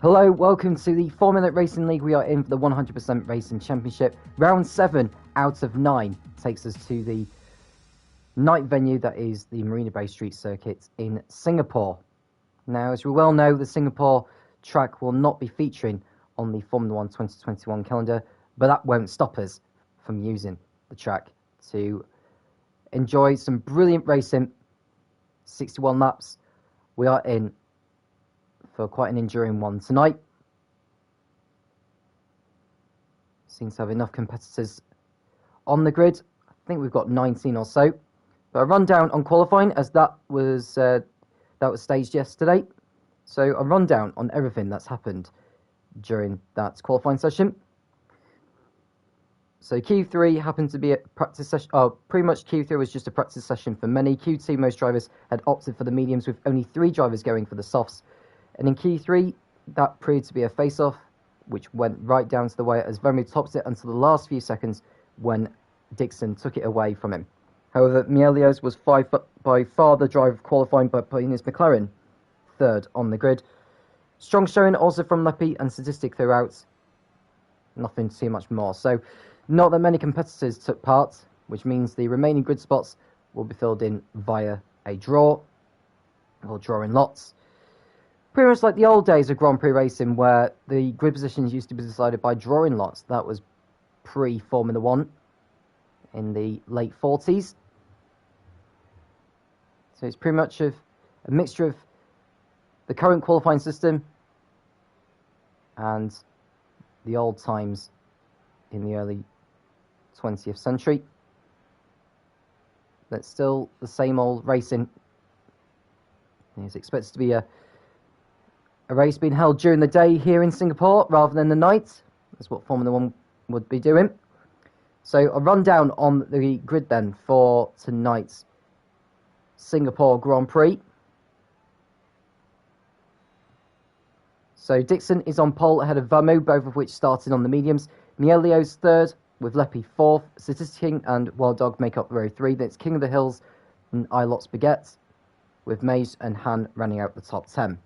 Hello, welcome to the 4 Minute Racing League. We are in for the 100% Racing Championship. Round 7 out of 9 takes us to the night venue, that is the Marina Bay Street Circuit in Singapore. Now, as we well know, the Singapore track will not be featuring on the Formula 1 2021 calendar, but that won't stop us from using the track to enjoy some brilliant racing. 61 laps. We are in for quite an enduring one tonight. Seems to have enough competitors on the grid. I think we've got 19 or so. But a rundown on qualifying, as that was staged yesterday. So a rundown on everything that's happened during that qualifying session. So Q3 happened to be a practice session. Pretty much Q3 was just a practice session for many. Q2, most drivers had opted for the mediums, with only 3 drivers going for the softs. And in Q3, that proved to be a face-off, which went right down to the wire as Vermu topped it until the last few seconds when Dixon took it away from him. However, Mielios was by far the driver qualifying, by putting his McLaren third on the grid. Strong showing also from Leppy and Statistic throughout. Nothing too much more. So, not that many competitors took part, which means the remaining grid spots will be filled in via a draw, or drawing lots. Pretty much like the old days of Grand Prix racing, where the grid positions used to be decided by drawing lots. That was pre-Formula 1 in the late 40s. So it's pretty much a mixture of the current qualifying system and the old times in the early 20th century. But still the same old racing. It's expected to be a race being held during the day here in Singapore rather than the night. That's what Formula 1 would be doing. So a rundown on the grid then for tonight's Singapore Grand Prix. So Dixon is on pole ahead of Vermu, both of which started on the mediums. Mielios third, with Leppy fourth. Statistic King and Wild Dog make up row 3. Then it's King of the Hills and Ilot's Baguette, with Mays and Han running out the top 10.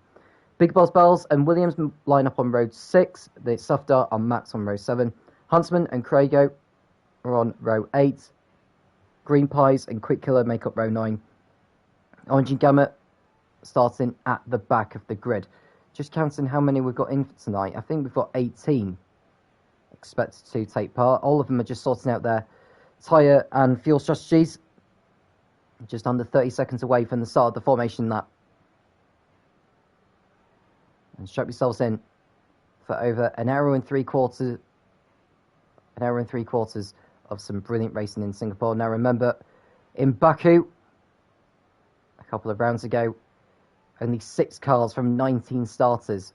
Big Boss Bells and Williams line up on row 6. The Sufdar and Max on row 7. Huntsman and Craigo are on row 8. Green Pies and Quick Killer make up row 9. Orange and Gamut starting at the back of the grid. Just counting how many we've got in for tonight. I think we've got 18 expected to take part. All of them are just sorting out their tyre and fuel strategies. Just under 30 seconds away from the start of the formation lap. And strap yourselves in for over an hour and three quarters of some brilliant racing in Singapore. Now remember, in Baku, a couple of rounds ago, only 6 cars from 19 starters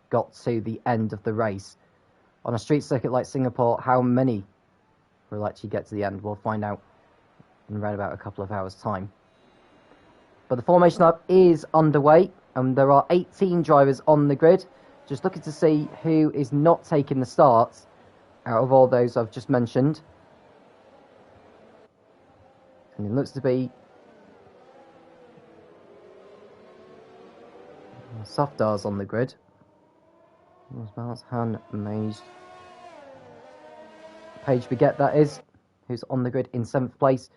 got to the end of the race. On a street circuit like Singapore, how many will actually get to the end? We'll find out in around about a couple of hours' time. But the formation lap is underway, and there are 18 drivers on the grid. Just looking to see who is not taking the starts out of all those I've just mentioned. And it looks to be Sufdar's on the grid. Miles, Han, Mage, Paige Baguette, that is, who's on the grid in 7th place.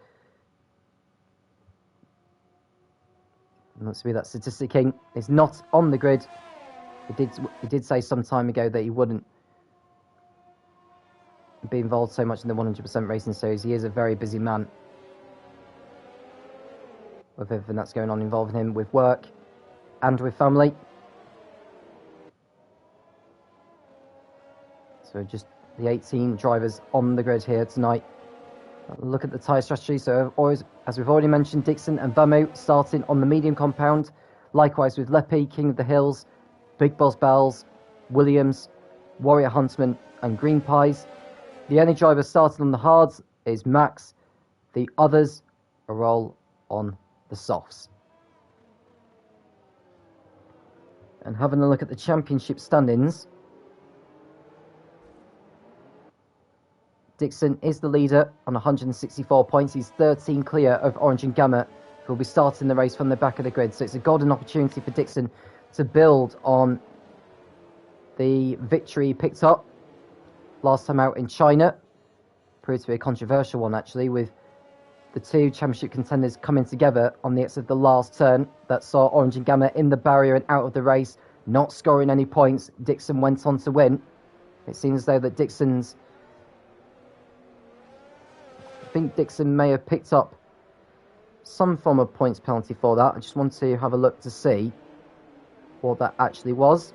It looks to be that Statistic King is not on the grid. He did say some time ago that he wouldn't be involved so much in the 100% racing series. He is a very busy man with everything that's going on involving him with work and with family. So just the 18 drivers on the grid here tonight. Look at the tyre strategy. So always, as we've already mentioned, Dixon and Vermu starting on the medium compound. Likewise with Leppy, King of the Hills, Big Boss Bells, Williams, Warrior Huntsman and Green Pies. The only driver starting on the hards is Max. The others are all on the softs. And having a look at the championship standings, Dixon is the leader on 164 points. He's 13 clear of Orange and Gamut, who will be starting the race from the back of the grid. So it's a golden opportunity for Dixon to build on the victory picked up last time out in China. Proved to be a controversial one, actually, with the two championship contenders coming together on the exit of the last turn. That saw Orange and Gamma in the barrier and out of the race, not scoring any points. Dixon went on to win. It seems as though that I think Dixon may have picked up some form of points penalty for that. I just want to have a look to see what that actually was.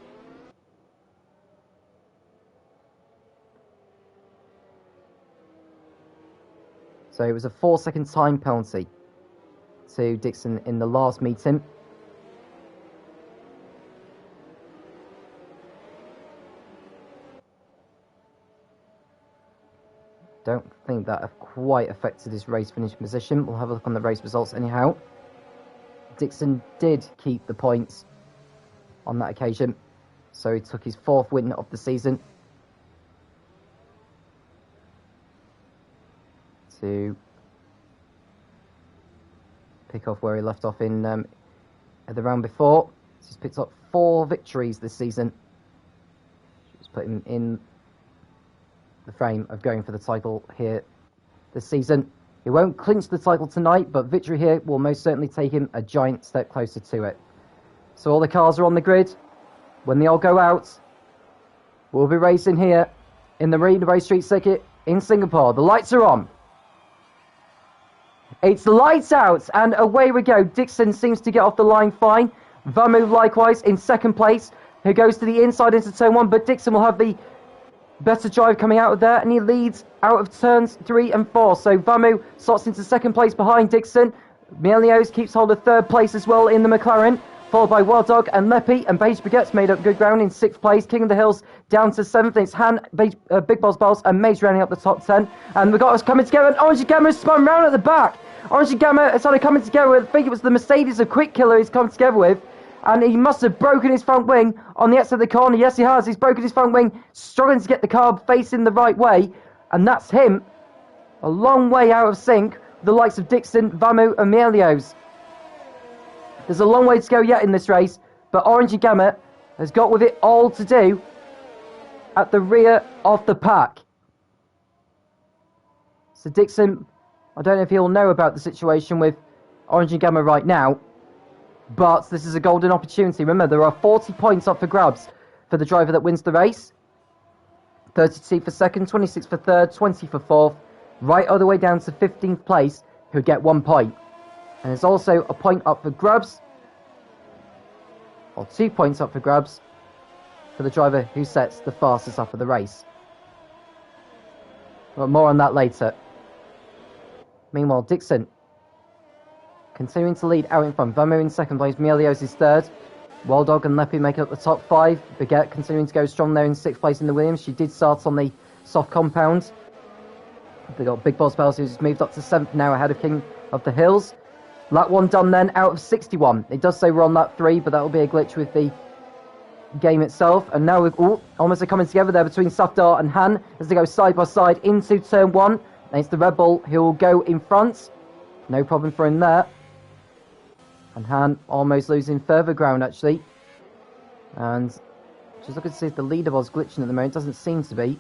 So it was a 4-second time penalty to Dixon in the last meeting. Don't think that quite affected his race finishing position. We'll have a look on the race results anyhow. Dixon did keep the points on that occasion, so he took his 4th win of the season. To pick off where he left off in at the round before. He's picked up 4 victories this season. Just put him in the frame of going for the title here this season. He won't clinch the title tonight, but victory here will most certainly take him a giant step closer to it. So all the cars are on the grid. When they all go out, we'll be racing here in the Marina Bay Street Circuit in Singapore. The lights are on. It's lights out, and away we go. Dixon seems to get off the line fine. Vamu likewise in 2nd place, who goes to the inside into turn 1, but Dixon will have the better drive coming out of there, and he leads out of turns 3 and 4. So Vamu slots into 2nd place behind Dixon. Mielios keeps hold of 3rd place as well in the McLaren, followed by Wild Dog and Leppy, and Beige Baguette's made up good ground in 6th place. King of the Hills down to 7th. It's Han, Big Boss Bells and Mage rounding up the top 10. And we've got us coming together, and Orange and Gamma has spun round at the back. Orange and Gamma started coming together with, I think it was the Mercedes of Quick Killer he's come together with. And he must have broken his front wing on the exit of the corner. Yes, he has. He's broken his front wing, struggling to get the car facing the right way. And that's him a long way out of sync with the likes of Dixon, Vamu and Mielios. There's a long way to go yet in this race, but Orange and Gamma has got with it all to do at the rear of the pack. So Dixon, I don't know if he'll know about the situation with Orange and Gamma right now, but this is a golden opportunity. Remember, there are 40 points up for grabs for the driver that wins the race. 32 for 2nd, 26 for 3rd, 20 for 4th, right all the way down to 15th place, who get 1 point. And there's also a point up for grabs, or 2 points up for grabs, for the driver who sets the fastest up of the race. But more on that later. Meanwhile, Dixon continuing to lead out in front. Vamu in 2nd place, Mielios is 3rd. Wild Dog and Leppy make up the top 5. Baguette continuing to go strong there in 6th place in the Williams. She did start on the soft compound. They got Big Boss Bells, who's moved up to 7th now ahead of King of the Hills. Lap 1 done then, out of 61. It does say we're on lap 3, but that will be a glitch with the game itself. And now we've almost coming together there between Safdar and Han as they go side by side into turn 1. And it's the Red Bull who will go in front. No problem for him there. And Han almost losing further ground, actually. And just looking to see if the leaderboard's glitching at the moment. Doesn't seem to be.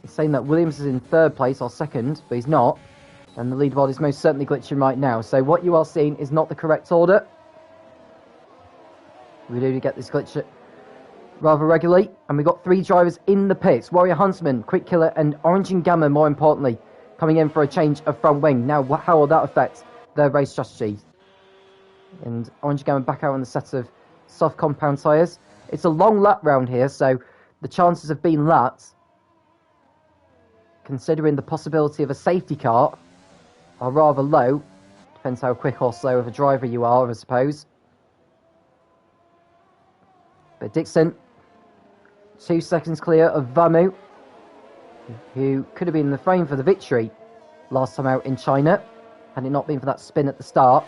It's saying that Williams is in 3rd place or 2nd, but he's not. And the leaderboard is most certainly glitching right now. So what you are seeing is not the correct order. We do get this glitch rather regularly. And we've got 3 drivers in the pits. Warrior Huntsman, Quick Killer and Orange and Gamma, more importantly, coming in for a change of front wing. Now, how will that affect their race strategy? And Orange and Gamma back out on the set of soft compound tyres. It's a long lap round here, so the chances of being lapped, considering the possibility of a safety car, are rather low. Depends how quick or slow of a driver you are, I suppose. But Dixon, 2 seconds clear of Vamu, who could have been in the frame for the victory last time out in China, had it not been for that spin at the start.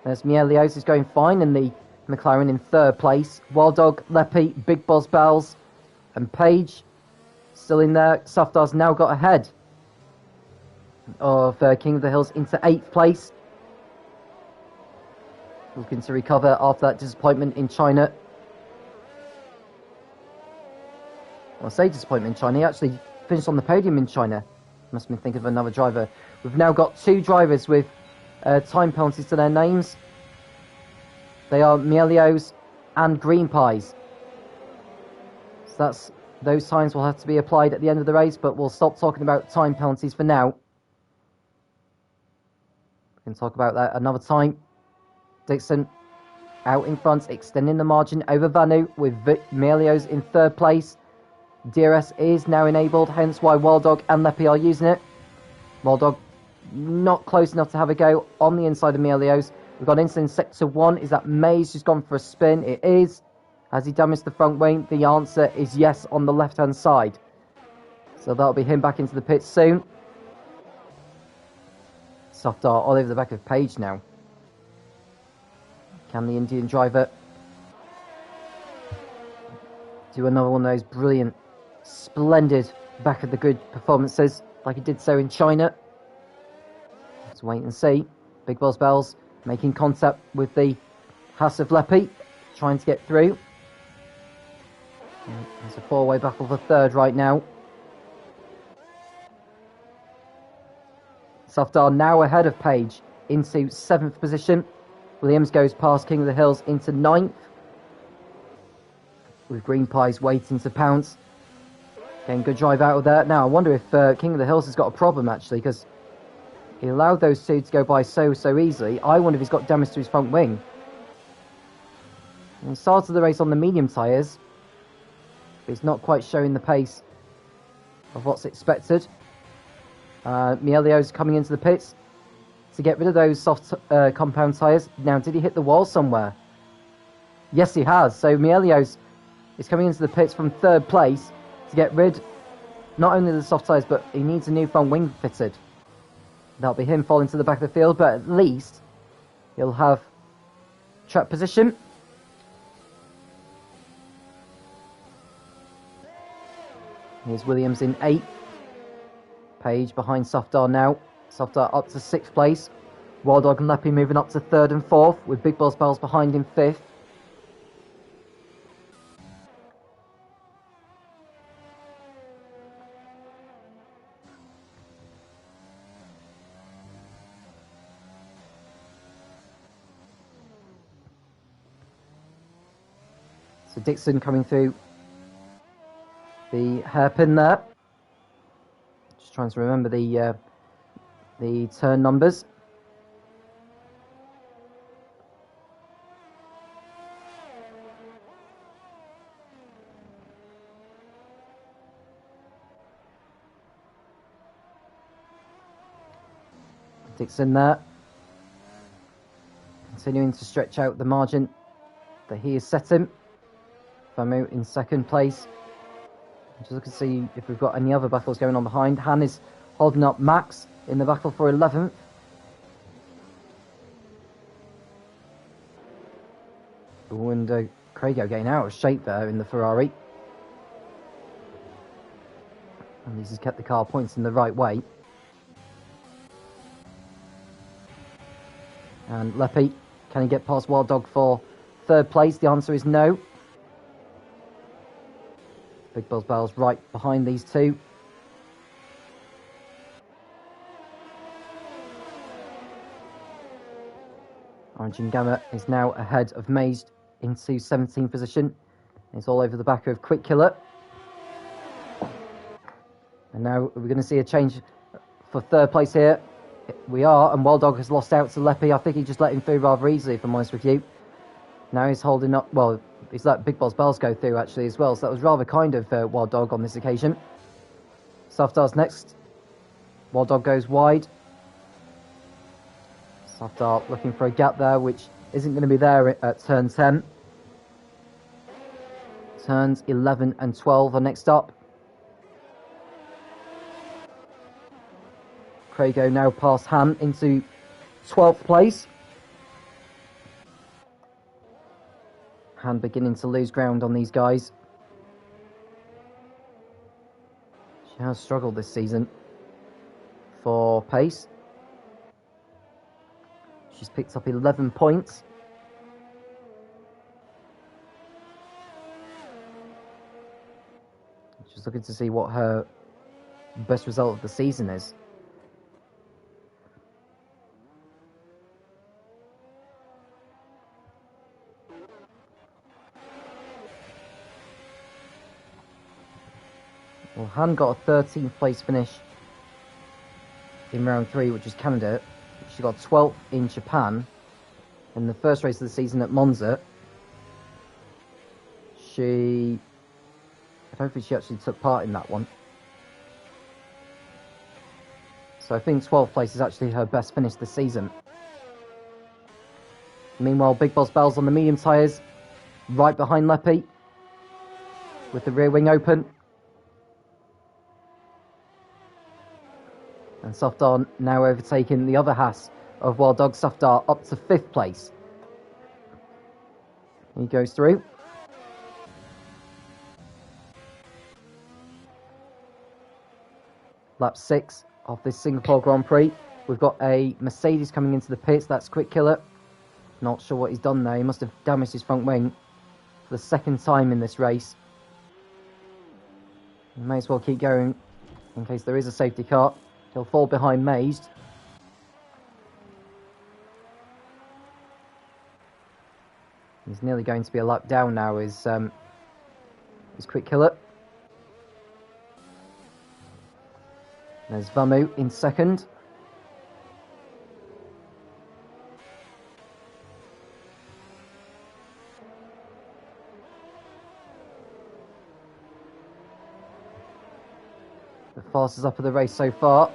There's Mielios, who's going fine in the McLaren in 3rd place. Wild Dog, Leppy, Big Boss Bells and Page still in there. Safdar's now got ahead of King of the Hills into 8th place. Looking to recover after that disappointment in China. Well, I say disappointment in China. He actually finished on the podium in China. Must have been thinking of another driver. We've now got 2 drivers with time penalties to their names. They are Mielios and Green Pies. So those times will have to be applied at the end of the race, but we'll stop talking about time penalties for now. We can talk about that another time. Dixon out in front, extending the margin over Vanu with Mielios in 3rd place. DRS is now enabled, hence why Wild Dog and Leppy are using it. Wild Dog not close enough to have a go on the inside of Mielios. We've got into in sector 1. Is that Mays who's gone for a spin? It is. Has he damaged the front wing? The answer is yes on the left-hand side. So that'll be him back into the pits soon. Soft R all over the back of Page now. Can the Indian driver do another one of those brilliant, splendid back of the grid performances like he did so in China? Let's wait and see. Big Boss Bells making contact with the House of Leppy, trying to get through. It's a 4-way battle for 3rd right now. Softar now ahead of Page into 7th position. Williams goes past King of the Hills into 9th. With Green Pies waiting to pounce. Getting good drive out of there. Now I wonder if King of the Hills has got a problem actually, because he allowed those 2 to go by so easily. I wonder if he's got damage to his front wing. And he started the race on the medium tyres. He's not quite showing the pace of what's expected. Mielios coming into the pits to get rid of those soft compound tyres. Now, did he hit the wall somewhere? Yes, he has. So Mielios is coming into the pits from 3rd place to get rid not only of the soft tyres, but he needs a new front wing fitted. That'll be him falling to the back of the field, but at least he'll have track position. Here's Williams in 8th. Page behind Softar now. Softar up to 6th place. Wild Dog and Leppy moving up to 3rd and 4th, with Big Boss Bells behind in 5th. So Dixon coming through the hairpin there. Just trying to remember the turn numbers. Dixon there. Continuing to stretch out the margin that he has set him. Famu in 2nd place. Just look and see if we've got any other battles going on behind. Han is holding up Max in the battle for 11th. And Craigo getting out of shape there in the Ferrari. And he's just kept the car points in the right way. And Leppy, can he get past Wild Dog for 3rd place? The answer is no. Big Boss Bells right behind these 2. Orange and Gamma is now ahead of Maze into 17th position. It's all over the back of Quick Killer. And now we're going to see a change for 3rd place here. We are, and Wild Dog has lost out to Leppy. I think he just let him through rather easily, if I'm honest with you. Now he's holding up, well, he's let Big Boss Bells go through actually as well, so that was rather kind of Wild Dog on this occasion. Softar's next. Wild Dog goes wide. Softar looking for a gap there, which isn't going to be there at turn 10. Turns 11 and 12 are next up. Craigo now past Han into 12th place. Han beginning to lose ground on these guys. She has struggled this season for pace. She's picked up 11 points. Just Just looking to see what her best result of the season is. Well, Han got a 13th place finish in round 3, which is Canada. She got 12th in Japan in the first race of the season at Monza. I don't think she actually took part in that one. So I think 12th place is actually her best finish this season. Meanwhile, Big Boss Bells on the medium tyres, right behind Leppy, with the rear wing open. And Softar now overtaking the other Haas of Wild Dog. Softar up to 5th place. He goes through. Lap 6 of this Singapore Grand Prix. We've got a Mercedes coming into the pits. That's Quick Killer. Not sure what he's done there. He must have damaged his front wing for the second time in this race. He may as well keep going in case there is a safety car. He'll fall behind Mazed. He's nearly going to be a lap down now, is Quick Killer. There's Vamu in second. The fastest up of the race so far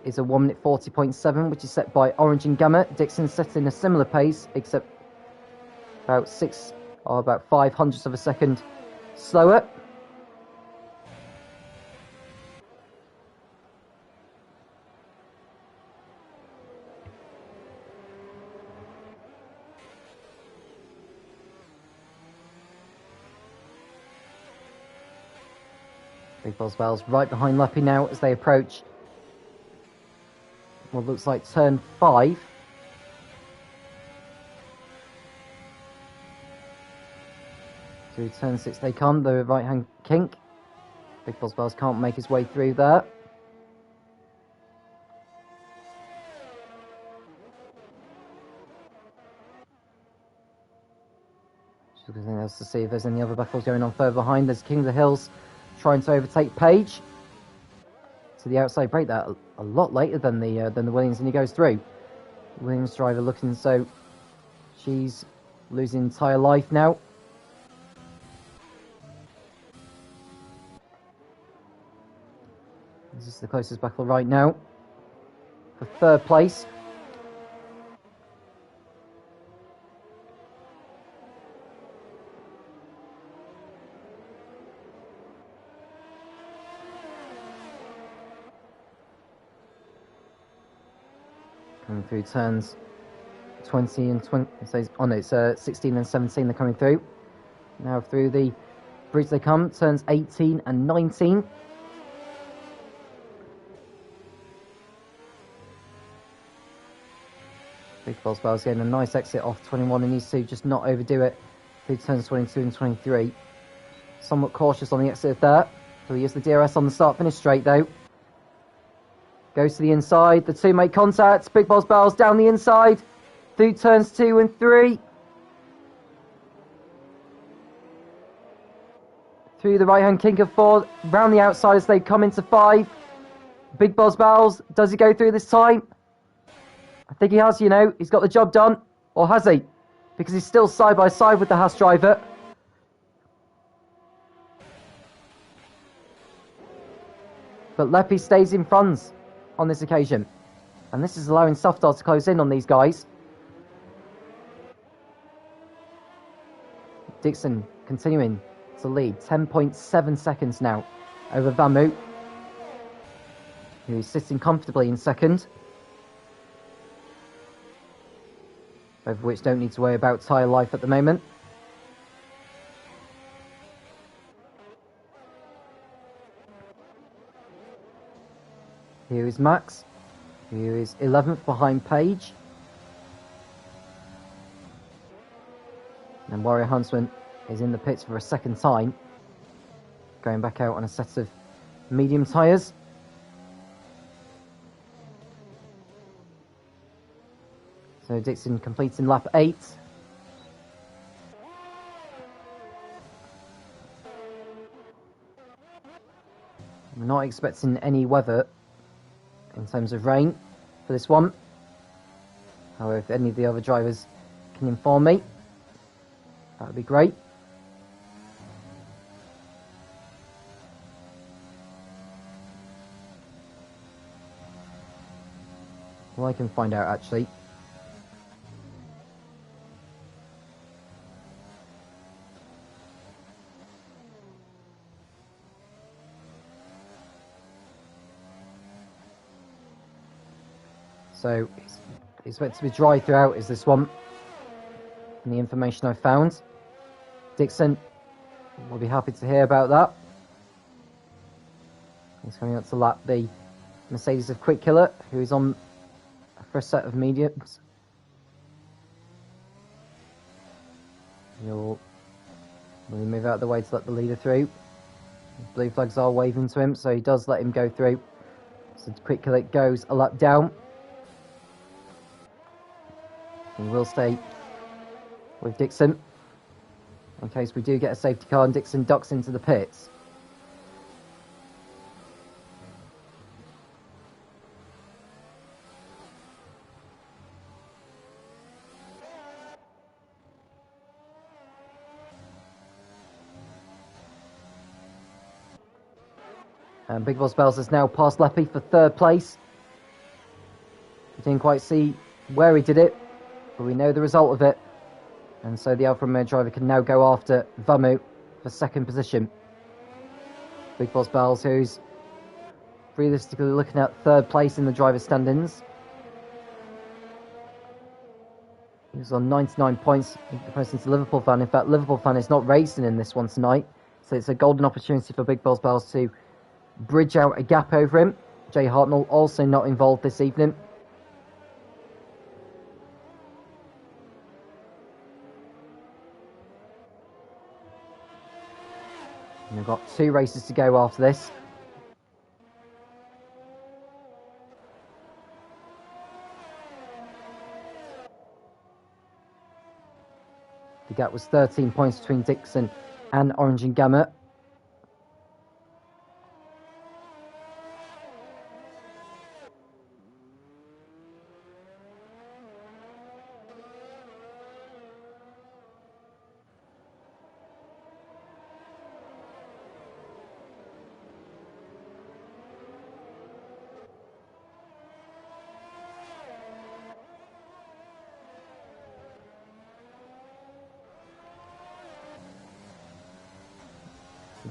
is a 1 minute 40.7, which is set by Orange and Gamma. Dixon setting a similar pace, except about 5 hundredths of a second slower. Big Boss Bells right behind Leppy now as they approach what looks like turn 5. Through turn 6 they come, the right hand kink. Big Boss Bells can't make his way through there. Just looking else to see if there's any other battles going on further behind. There's King of the Hills trying to overtake Page to the outside brake. That a lot later than the Williams, and he goes through. Williams driver looking so she's losing tyre life now. This is the closest battle right now for 3rd place. Coming through turns 20 and 20. It's 16 and 17 they're coming through. Now through the bridge they come, turns 18 and 19. Big Boss Bells getting a nice exit off 21 and needs to just not overdo it through turns 22 and 23. Somewhat cautious on the exit there. So he uses the DRS on the start finish straight though. Goes to the inside, the two make contact. Big Boss Bells down the inside through turns 2 and 3. Through the right hand kink of 4, round the outside as they come into 5. Big Boss Bells, does he go through this time? I think he has, he's got the job done. Or has he? Because he's still side by side with the Haas driver. But Leppy stays in front on this occasion. And this is allowing Softar to close in on these guys. Dixon continuing to lead. 10.7 seconds now over Vamu, who's sitting comfortably in second. Both of which don't need to worry about tyre life at the moment. Here is Max, who is 11th behind Page. And Warrior Huntsman is in the pits for a second time. going back out on a set of medium tyres. So Dixon completing lap 8. We're not expecting any weather in terms of rain for this one. However, if any of the other drivers can inform me, that would be great. Well, I can find out actually. So it's meant to be dry throughout, is this one? And the information I've found. Dixon will be happy to hear about that. He's coming up to lap the Mercedes of Quick Killer, who is on for a set of mediums. Will he move out of the way to let the leader through? Blue flags are waving to him, so he does let him go through. So Quick Killer goes a lap down. He will stay with Dixon in case we do get a safety car and Dixon ducks into the pits. And Big Boss Bells has now passed Leppy for 3rd place. We didn't quite see where he did it, but we know the result of it. And so the Alfa Romeo driver can now go after Vamu for 2nd position. Big Boss Bells, who's realistically looking at 3rd place in the driver's standings. He was on 99 points in comparison to Liverpool Fan. In fact, Liverpool Fan is not racing in this one tonight, so it's a golden opportunity for Big Boss Bells to bridge out a gap over him. Jay Hartnell also not involved this evening. And we've got 2 races to go after this. The gap was 13 points between Dixon and Orange and Gamma.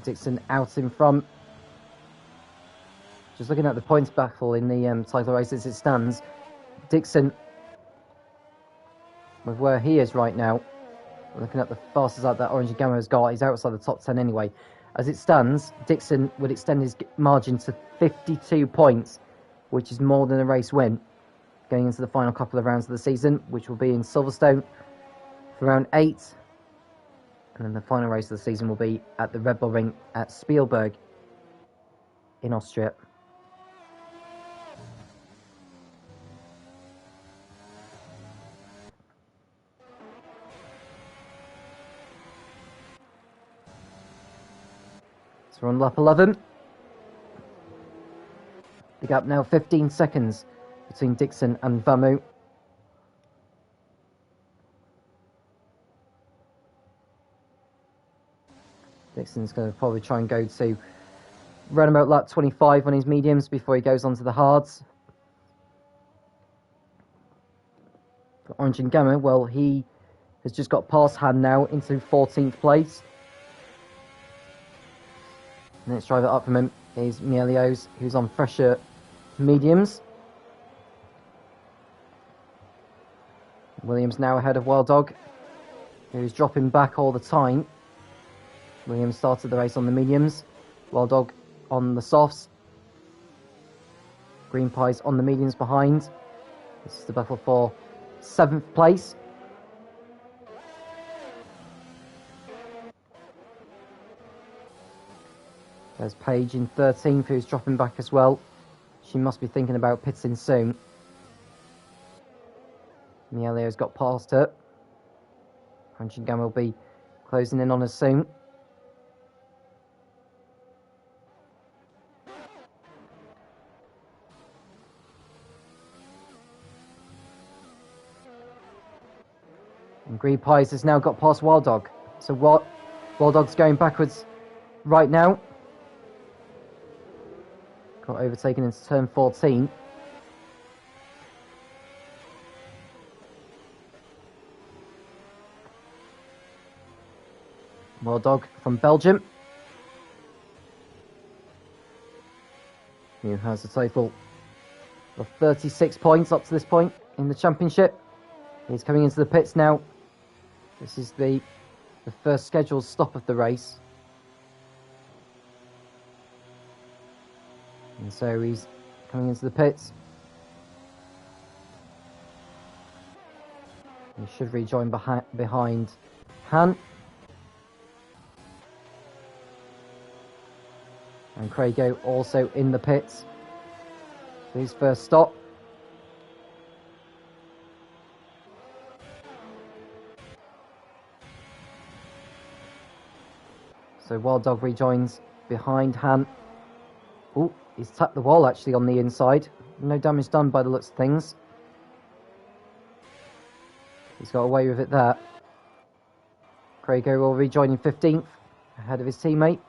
Dixon out in front. Just looking at the points battle in the title race as it stands, Dixon, with where he is right now, looking at the fastest lap that Orange and Gamma has got, he's outside the top 10 anyway. As it stands, Dixon would extend his margin to 52 points, which is more than a race win, going into the final couple of rounds of the season, which will be in Silverstone for round 8. And then the final race of the season will be at the Red Bull Ring at Spielberg in Austria. So we're on lap 11. The gap now 15 seconds between Dixon and Vamu. Dixon's going to probably try and go to run about lap 25 on his mediums before he goes on to the hards. For Orange and Gamma, well, he has just got past Han now into 14th place. The next driver up from him is Mielios, who's on fresher mediums. Williams now ahead of Wild Dog, who's dropping back all the time. Williams started the race on the mediums, Wild Dog on the softs, Green Pies on the mediums behind. This is the battle for 7th place. There's Paige in 13th, who's dropping back as well. She must be thinking about pitting soon. Mielio's got past her. Huntington will be closing in on us soon. And Green Pies has now got past Wild Dog. So Wild Dog's going backwards right now. Got overtaken into turn 14. Wild Dog from Belgium, who has a total of 36 points up to this point in the championship. He's coming into the pits now. This is the first scheduled stop of the race. And so he's coming into the pits. He should rejoin behind Han. And Craigo also in the pits for his first stop. So Wild Dog rejoins behind Han. Oh, he's tapped the wall actually on the inside. No damage done by the looks of things. He's got away with it there. Craigo will rejoin in 15th, ahead of his teammate.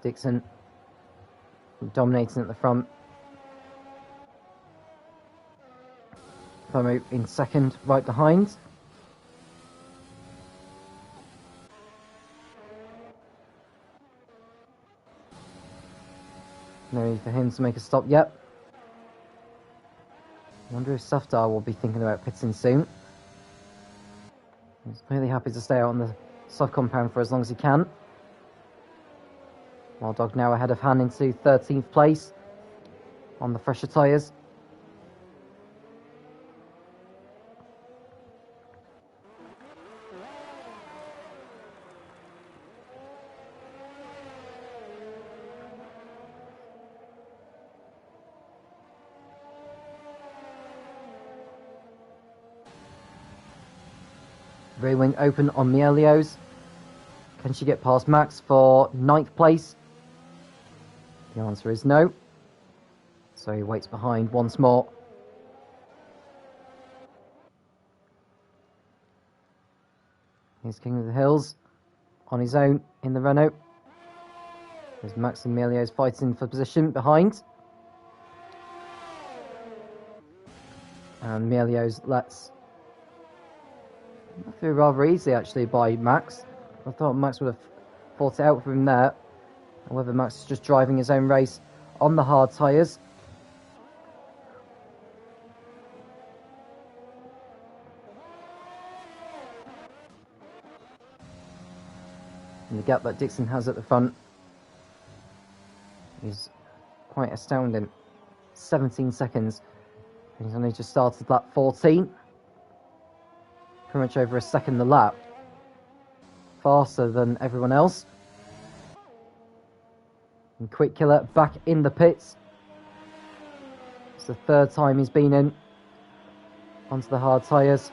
Dixon dominating at the front. Thomo in second, right behind. No need for him to make a stop yet. I wonder if Safdar will be thinking about pitting soon. He's really happy to stay out on the soft compound for as long as he can. Wild Dog now ahead of Han into 13th place on the fresher tyres. Rear wing open on Mielio's. Can she get past Max for 9th place? The answer is no. So he waits behind once more. Here's King of the Hills on his own in the Renault. There's Max and Mielio's fighting for position behind. And Mielio's lets through rather easy actually by Max. I thought Max would have fought it out for him there. However, Max is just driving his own race on the hard tyres. And the gap that Dixon has at the front is quite astounding. 17 seconds. And he's only just started lap 14. Pretty much over a second a lap. Faster than everyone else. And Quick Killer back in the pits. It's the third time he's been in. Onto the hard tyres.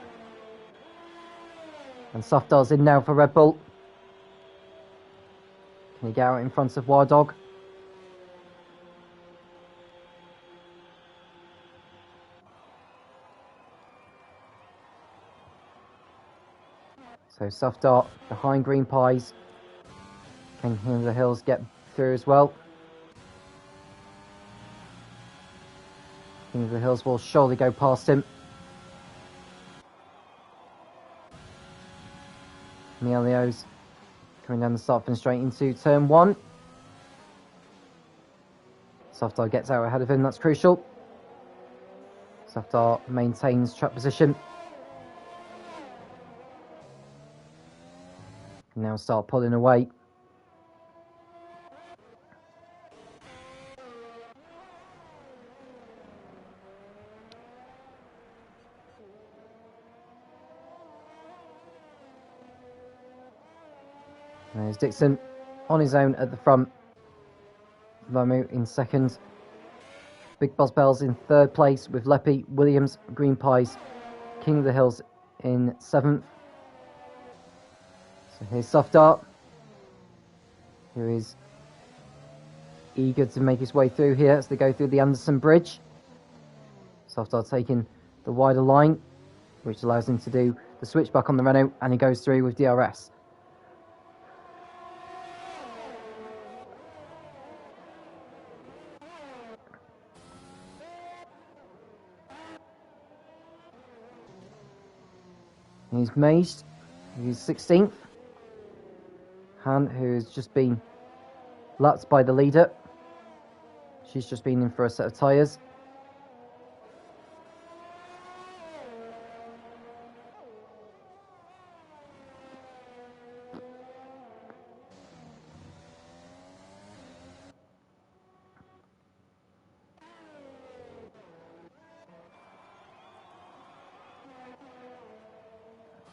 And Safdar's in now for Red Bull. Can he get out in front of Wild Dog? So Safdar behind Green Pies. Can King of the Hills get through as well? King of the Hills will surely go past him. Mielio's coming down the start and straight into turn 1. Safdar gets out ahead of him, that's crucial. Safdar maintains track position. Now start pulling away. And there's Dixon on his own at the front. Vamu in second. Big Boss Bells in third place with Leppy, Williams, Green Pies, King of the Hills in seventh. So here's Soft Dart, who is eager to make his way through here as they go through the Anderson Bridge. Soft Dart taking the wider line, which allows him to do the switchback on the Renault, and he goes through with DRS. He's Mazed, he's 16th. Han, who's just been lapped by the leader. She's just been in for a set of tyres.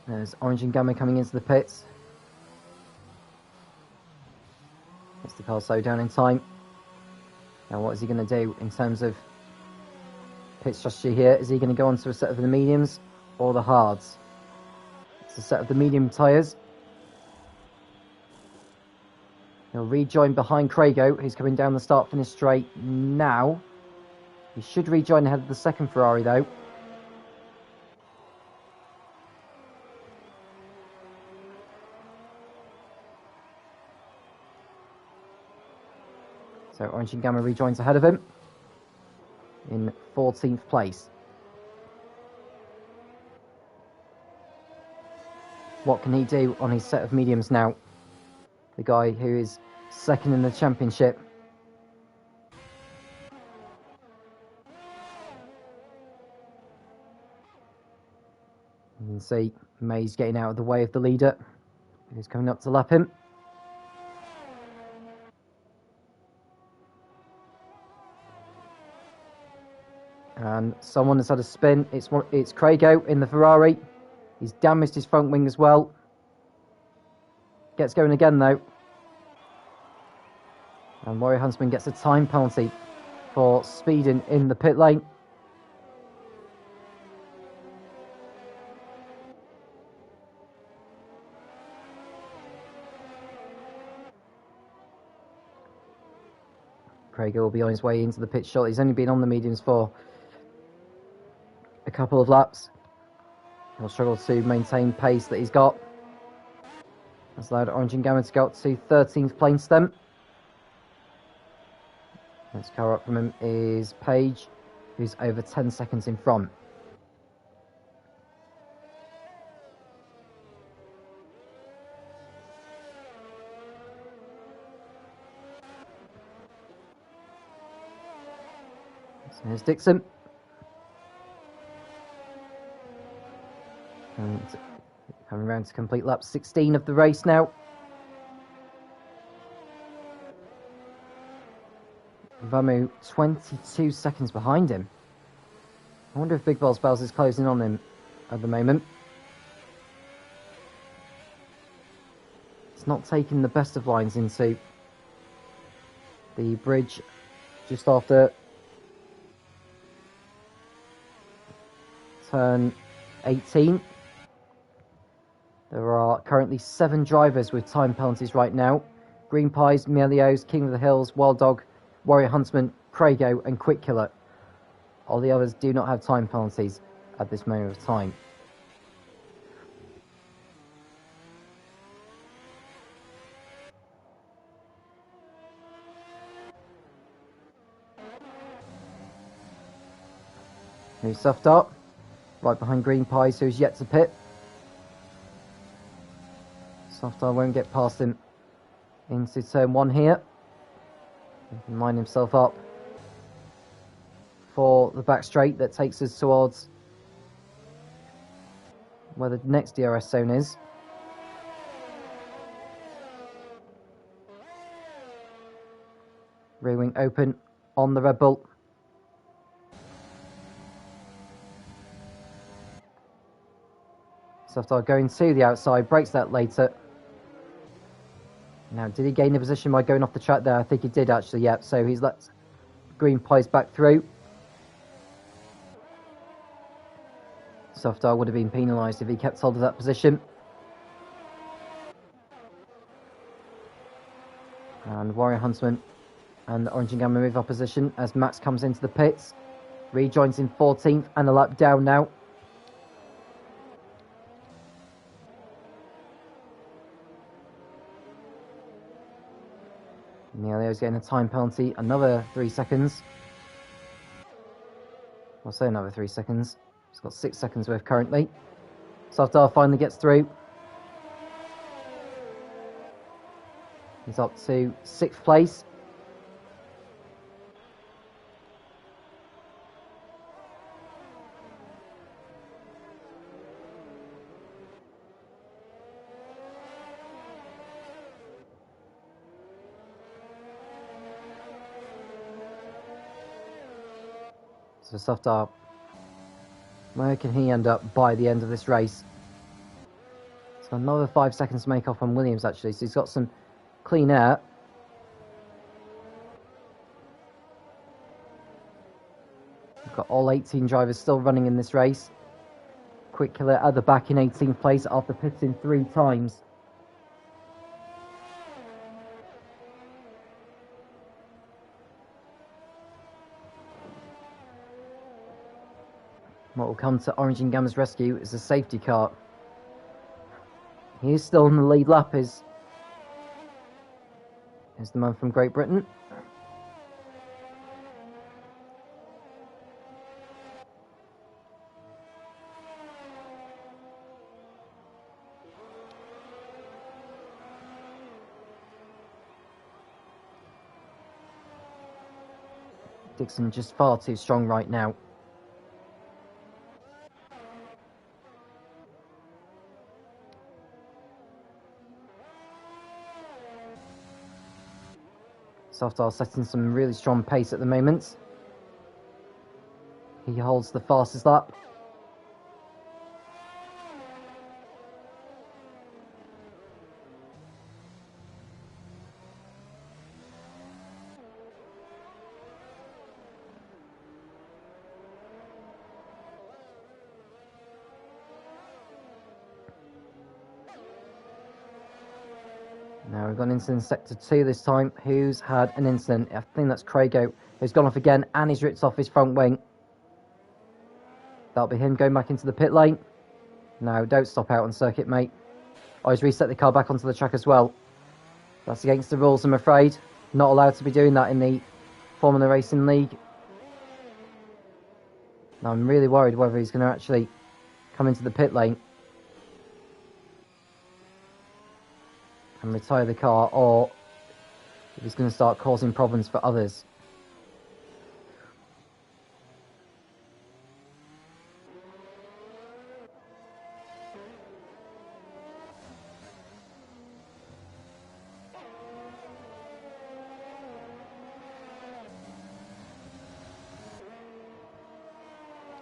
There's Orange and Gamma coming into the pits. Gets the car slowed down in time. Now what is he going to do in terms of pit strategy here? Is he going to go on to a set of the mediums or the hards? It's a set of the medium tyres. He'll rejoin behind Craigo, who's coming down the start-finish straight now. He should rejoin ahead of the second Ferrari though. So Orange and Gamma rejoins ahead of him in 14th place. What can he do on his set of mediums now? The guy who is second in the championship. You can see May's getting out of the way of the leader, who's coming up to lap him. And someone has had a spin. It's Craigo in the Ferrari. He's damaged his front wing as well. Gets going again though. And Warrior Huntsman gets a time penalty for speeding in the pit lane. Craigo will be on his way into the pit short. He's only been on the mediums for a couple of laps. He'll struggle to maintain pace that he's got. That's allowed Orange and Gamma to go up to 13th place then. Next car up from him is Page, who's over 10 seconds in front. So here's Dixon. And coming around to complete lap 16 of the race now. Vamu 22 seconds behind him. I wonder if Big Boss Bells is closing on him at the moment. It's not taking the best of lines into the bridge just after turn 18. There are currently 7 drivers with time penalties right now. Green Pies, Melios, King of the Hills, Wild Dog, Warrior Huntsman, Craigo and Quick Killer. All the others do not have time penalties at this moment of time. Here's Soft Dart, right behind Green Pies, who's yet to pit. Soft Dart won't get past him into turn 1 here. He can line himself up for the back straight that takes us towards where the next DRS zone is. Rear wing open on the Red Bull. Soft Dart going to the outside, breaks that later. Now, did he gain the position by going off the track there? I think he did actually, yep. So he's let green pies back through. Softar would have been penalised if he kept hold of that position. And Warrior Huntsman and Orange and Gamma move opposition as Max comes into the pits. Rejoins in 14th and a lap down now. Neilio's getting a time penalty, another 3 seconds. I'll say another 3 seconds. He's got 6 seconds worth currently. Softar finally gets through. He's up to 6th place. So Softar, where can he end up by the end of this race? He's got another 5 seconds to make off on Williams actually, so he's got some clean air. We've got all 18 drivers still running in this race. Quick Killer at the back in 18th place after pitting 3 times. What will come to Orange and Gamma's rescue is a safety car. He is still in the lead lap, is the man from Great Britain. Dixon just far too strong right now. Softar setting some really strong pace at the moment. He holds the fastest lap. Now we've gone into sector 2 this time. Who's had an incident? I think that's Craigo, who's gone off again and he's ripped off his front wing. That'll be him going back into the pit lane. No, don't stop out on circuit, mate. Oh, he's reset the car back onto the track as well. That's against the rules, I'm afraid. Not allowed to be doing that in the Formula Racing League. Now I'm really worried whether he's going to actually come into the pit lane and retire the car, or if he's going to start causing problems for others.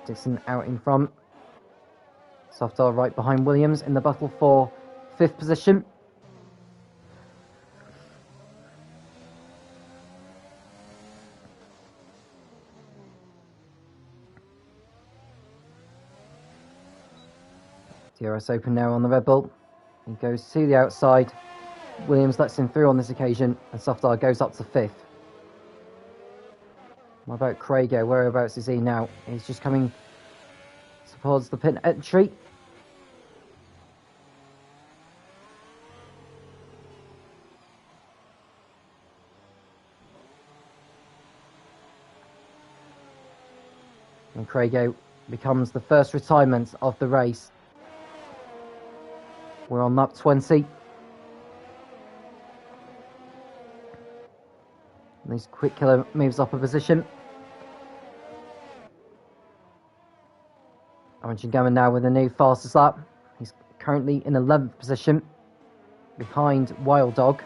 Dixon out in front. Softar right behind Williams in the battle for 5th position. DRS open now on the Red Bull. He goes to the outside. Williams lets him through on this occasion, and Softar goes up to 5th. What about Craigo? Whereabouts is he now? He's just coming towards the pit entry. And Craigo becomes the first retirement of the race. We're on lap 20. And this Quick Killer moves up a position. Orange and Gamma now with a new fastest lap. He's currently in 11th position, behind Wild Dog.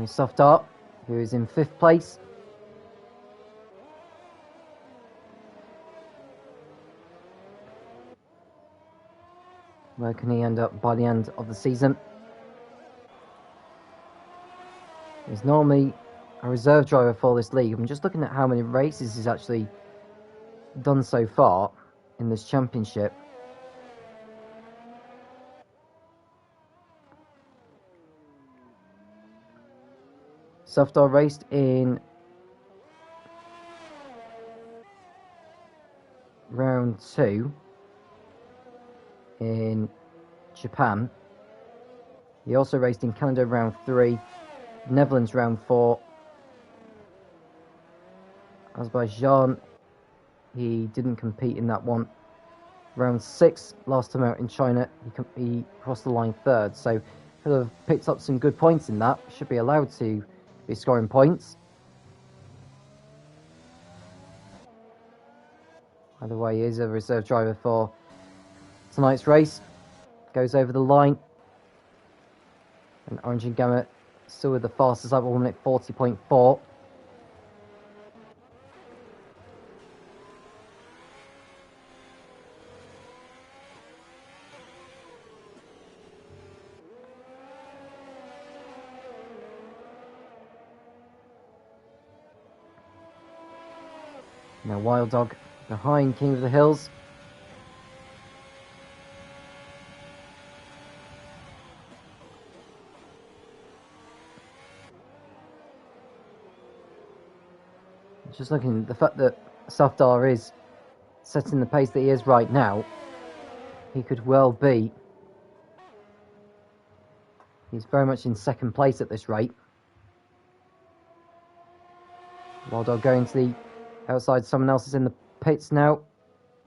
Soft Art, who is in 5th place. Where can he end up by the end of the season? He's normally a reserve driver for this league. I'm just looking at how many races he's actually done so far in this championship. Softar raced in round 2 in Japan. He also raced in Canada round 3, Netherlands round 4, Azerbaijan, he didn't compete in that one. Round 6, last time out in China, he crossed the line 3rd, so he'll have picked up some good points in that. Should be allowed to be scoring points. Either way, he is a reserve driver for tonight's race. Goes over the line. And Orange and Gamma still with the fastest lap, 1 minute 40.4. Now Wild Dog behind King of the Hills. Just looking, the fact that Safdar is setting the pace that he is right now, he could well be. He's very much in 2nd place at this rate. Wild Dog going to the outside, someone else is in the pits now.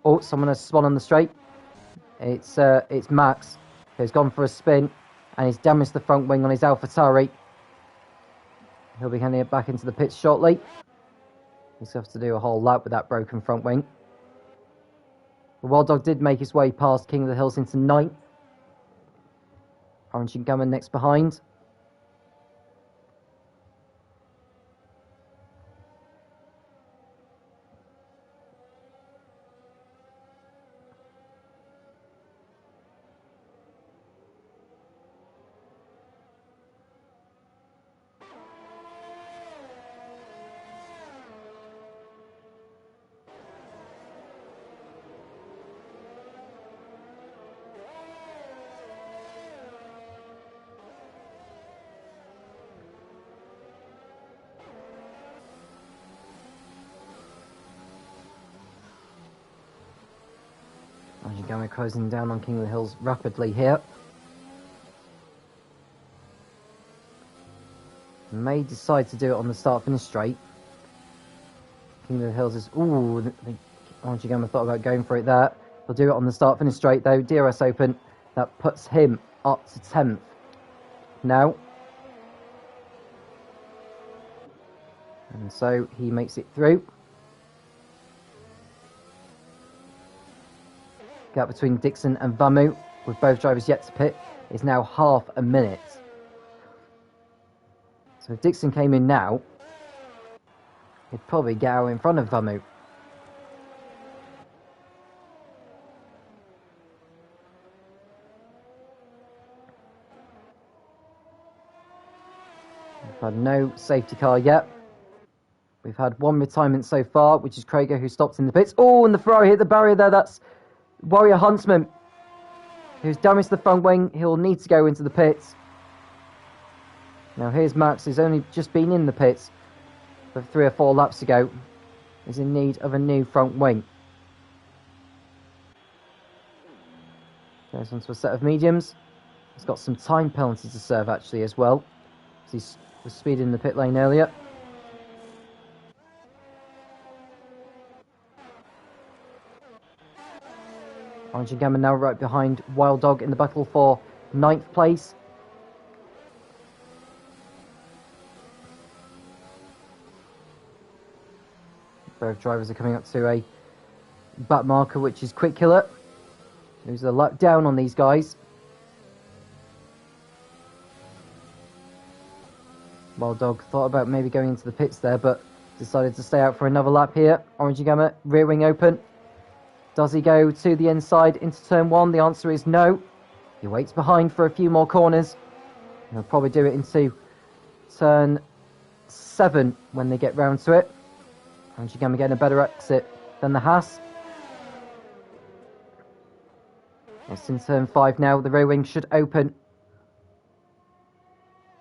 Oh, someone has spun on the straight. It's Max, who's gone for a spin, and he's damaged the front wing on his AlphaTauri. He'll be handing it back into the pits shortly. He's going to have to do a whole lap with that broken front wing. The Wild Dog did make his way past King of the Hills into 9th. Orange and Gamma next behind. Orange and Gamma closing down on King of the Hills rapidly here. May decide to do it on the start-finish straight. King of the Hills is... Ooh, Orange and Gamma thought about going for it there. They'll do it on the start-finish straight though. DRS Open, that puts him up to 10th now. And so he makes it through. Gap between Dixon and Vamu, with both drivers yet to pit, is now half a minute. So if Dixon came in now, he'd probably get out in front of Vamu. We've had no safety car yet. We've had one retirement so far, which is Krager, who stopped in the pits. Oh, and the Ferrari hit the barrier there. That's Warrior Huntsman, who's damaged the front wing. He'll need to go into the pits. Now here's Max, who's only just been in the pits for 3 or 4 laps ago. Is in need of a new front wing. Goes onto a set of mediums. He's got some time penalty to serve actually as well. He was speeding in the pit lane earlier. Orange and Gamma now right behind Wild Dog in the battle for 9th place. Both drivers are coming up to a back marker, which is Quick Killer. There's a lap down on these guys. Wild Dog thought about maybe going into the pits there, but decided to stay out for another lap here. Orange and Gamma, rear wing open. Does he go to the inside into turn 1? The answer is no. He waits behind for a few more corners. He'll probably do it into turn 7 when they get round to it. Orange and Gamma getting a better exit than the Haas. It's in turn 5 now. The rear wing should open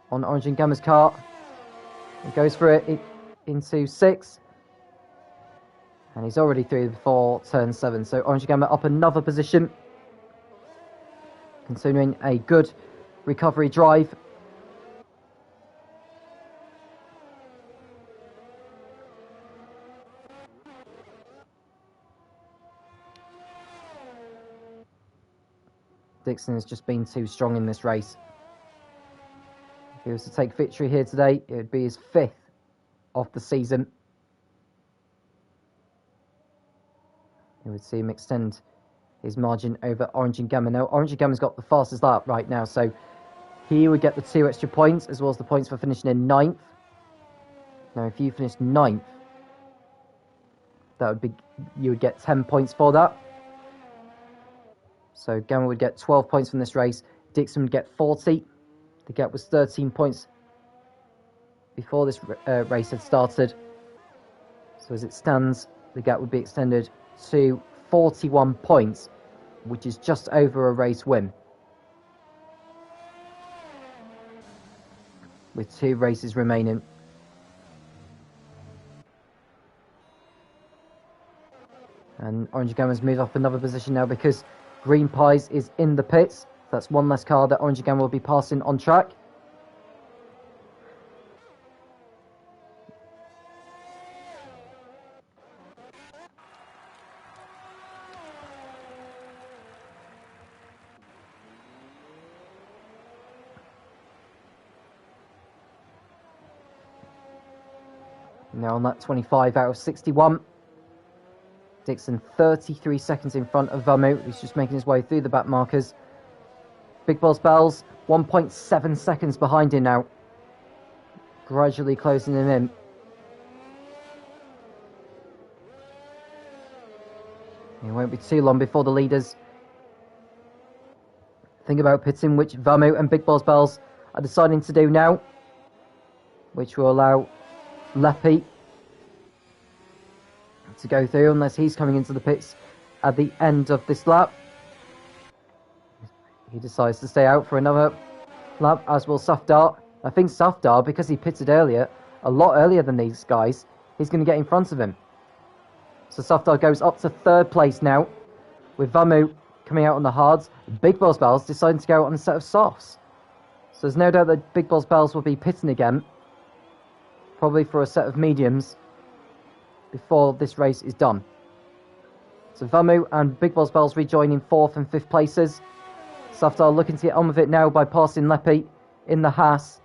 on Orange and Gamma's car. He goes for it into 6. And he's already through before turn 7. So Orange and Gamma up another position. Continuing a good recovery drive. Dixon has just been too strong in this race. If he was to take victory here today, it would be his 5th of the season. It would see him extend his margin over Orange and Gamma. Now, Orange and Gamma's got the fastest lap right now, so he would get the 2 extra points, as well as the points for finishing in 9th. Now, if you finished 9th, that would be, you would get 10 points for that. So Gamma would get 12 points from this race. Dixon would get 40. The gap was 13 points before this race had started. So as it stands, the gap would be extended to 41 points, which is just over a race win, with 2 races remaining. And Orange Gamma's moved up another position now because Green Pies is in the pits. That's one less car that Orange Gamma will be passing on track. Now on that 25 out of 61. Dixon 33 seconds in front of Vamu, who's just making his way through the back markers. Big Boss Bells 1.7 seconds behind him now. Gradually closing him in. It won't be too long before the leaders think about pitting, which Vamu and Big Boss Bells are deciding to do now, which will allow Leppy to go through unless he's coming into the pits at the end of this lap. He decides to stay out for another lap, as will Safdar. I think Safdar, because he pitted earlier, a lot earlier than these guys, he's going to get in front of him. So Safdar goes up to 3rd place now, with Vamu coming out on the hards. Big Boss Bells deciding to go on a set of softs. So there's no doubt that Big Boss Bells will be pitting again, probably for a set of mediums, before this race is done. So Vamu and Big Boss Bells rejoining 4th and 5th places. Safdar looking to get on with it now by passing Leppy in the Haas.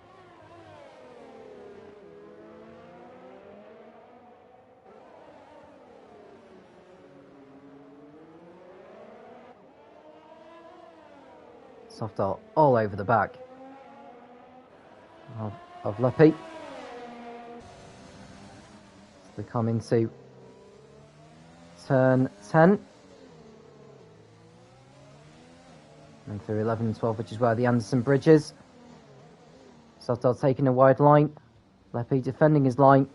Safdar all over the back of Leppy. We come into turn 10 and through 11 and 12, which is where the Anderson Bridge is. Safdar taking a wide line, Leppy defending his line.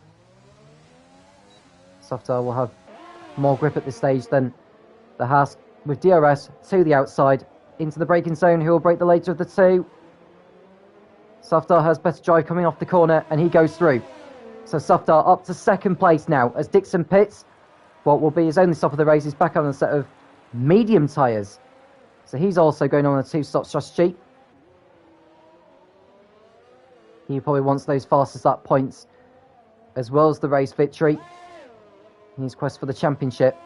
Safdar will have more grip at this stage than the Haas, with DRS to the outside into the braking zone, who will break the later of the two. Safdar has better drive coming off the corner and he goes through. So Safdar up to 2nd place now as Dixon pits. What will be his only stop of the race is back on a set of medium tyres. So he's also going on a 2-stop strategy. He probably wants those fastest lap points as well as the race victory in his quest for the championship.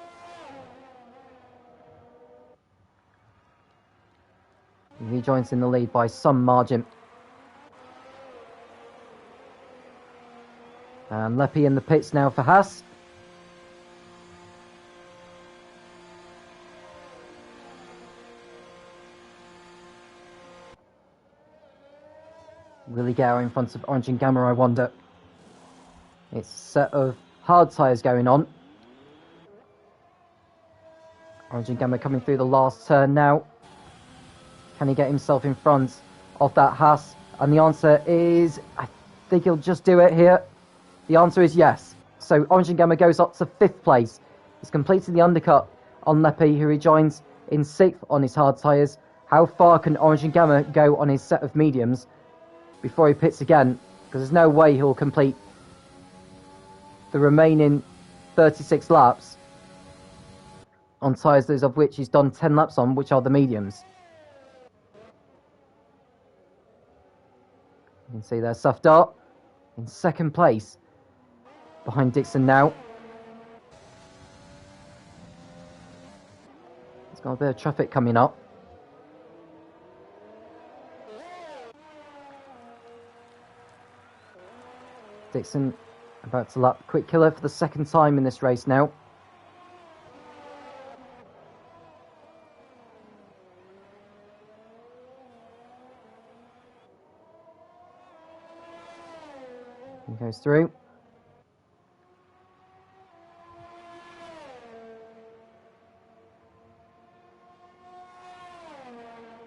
He rejoins in the lead by some margin. And Leppy in the pits now for Haas. Will he get out in front of Orange and Gamma, I wonder? It's a set of hard tyres going on. Orange and Gamma coming through the last turn now. Can he get himself in front of that Haas? And the answer is, I think he'll just do it here. The answer is yes. So Orange and Gamma goes up to 5th place. He's completed the undercut on Lepi, who rejoins in 6th on his hard tyres. How far can Orange and Gamma go on his set of mediums before he pits again? Because there's no way he'll complete the remaining 36 laps on tyres, those of which he's done 10 laps on, which are the mediums. You can see there, Safdar in 2nd place behind Dixon now. There's got a bit of traffic coming up. Dixon about to lap Quick Killer for the 2nd time in this race now. He goes through.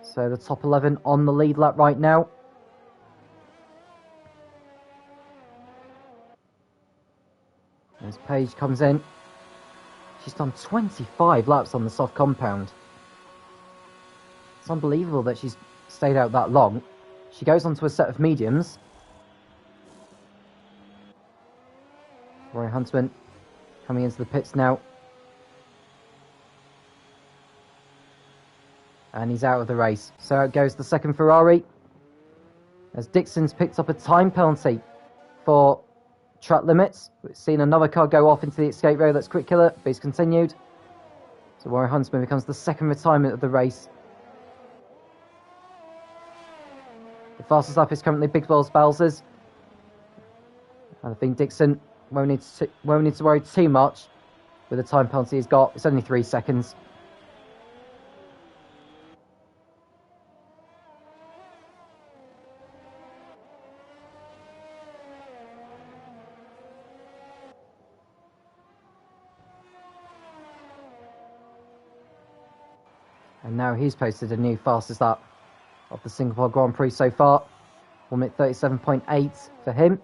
So the top 11 on the lead lap right now. As Paige comes in. She's done 25 laps on the soft compound. It's unbelievable that she's stayed out that long. She goes onto a set of mediums. Roy Huntsman coming into the pits now. And he's out of the race. So out goes the 2nd Ferrari. As Dixon's picked up a time penalty for track limits. We've seen another car go off into the escape road. That's Quick Killer, but he's continued. So Warren Huntsman becomes the 2nd retirement of the race. The fastest lap is currently Big Balls Bowsers. And I think Dixon won't need to worry too much with the time penalty he's got. It's only 3 seconds. And now he's posted a new fastest lap of the Singapore Grand Prix so far. 1 minute 37.8 for him.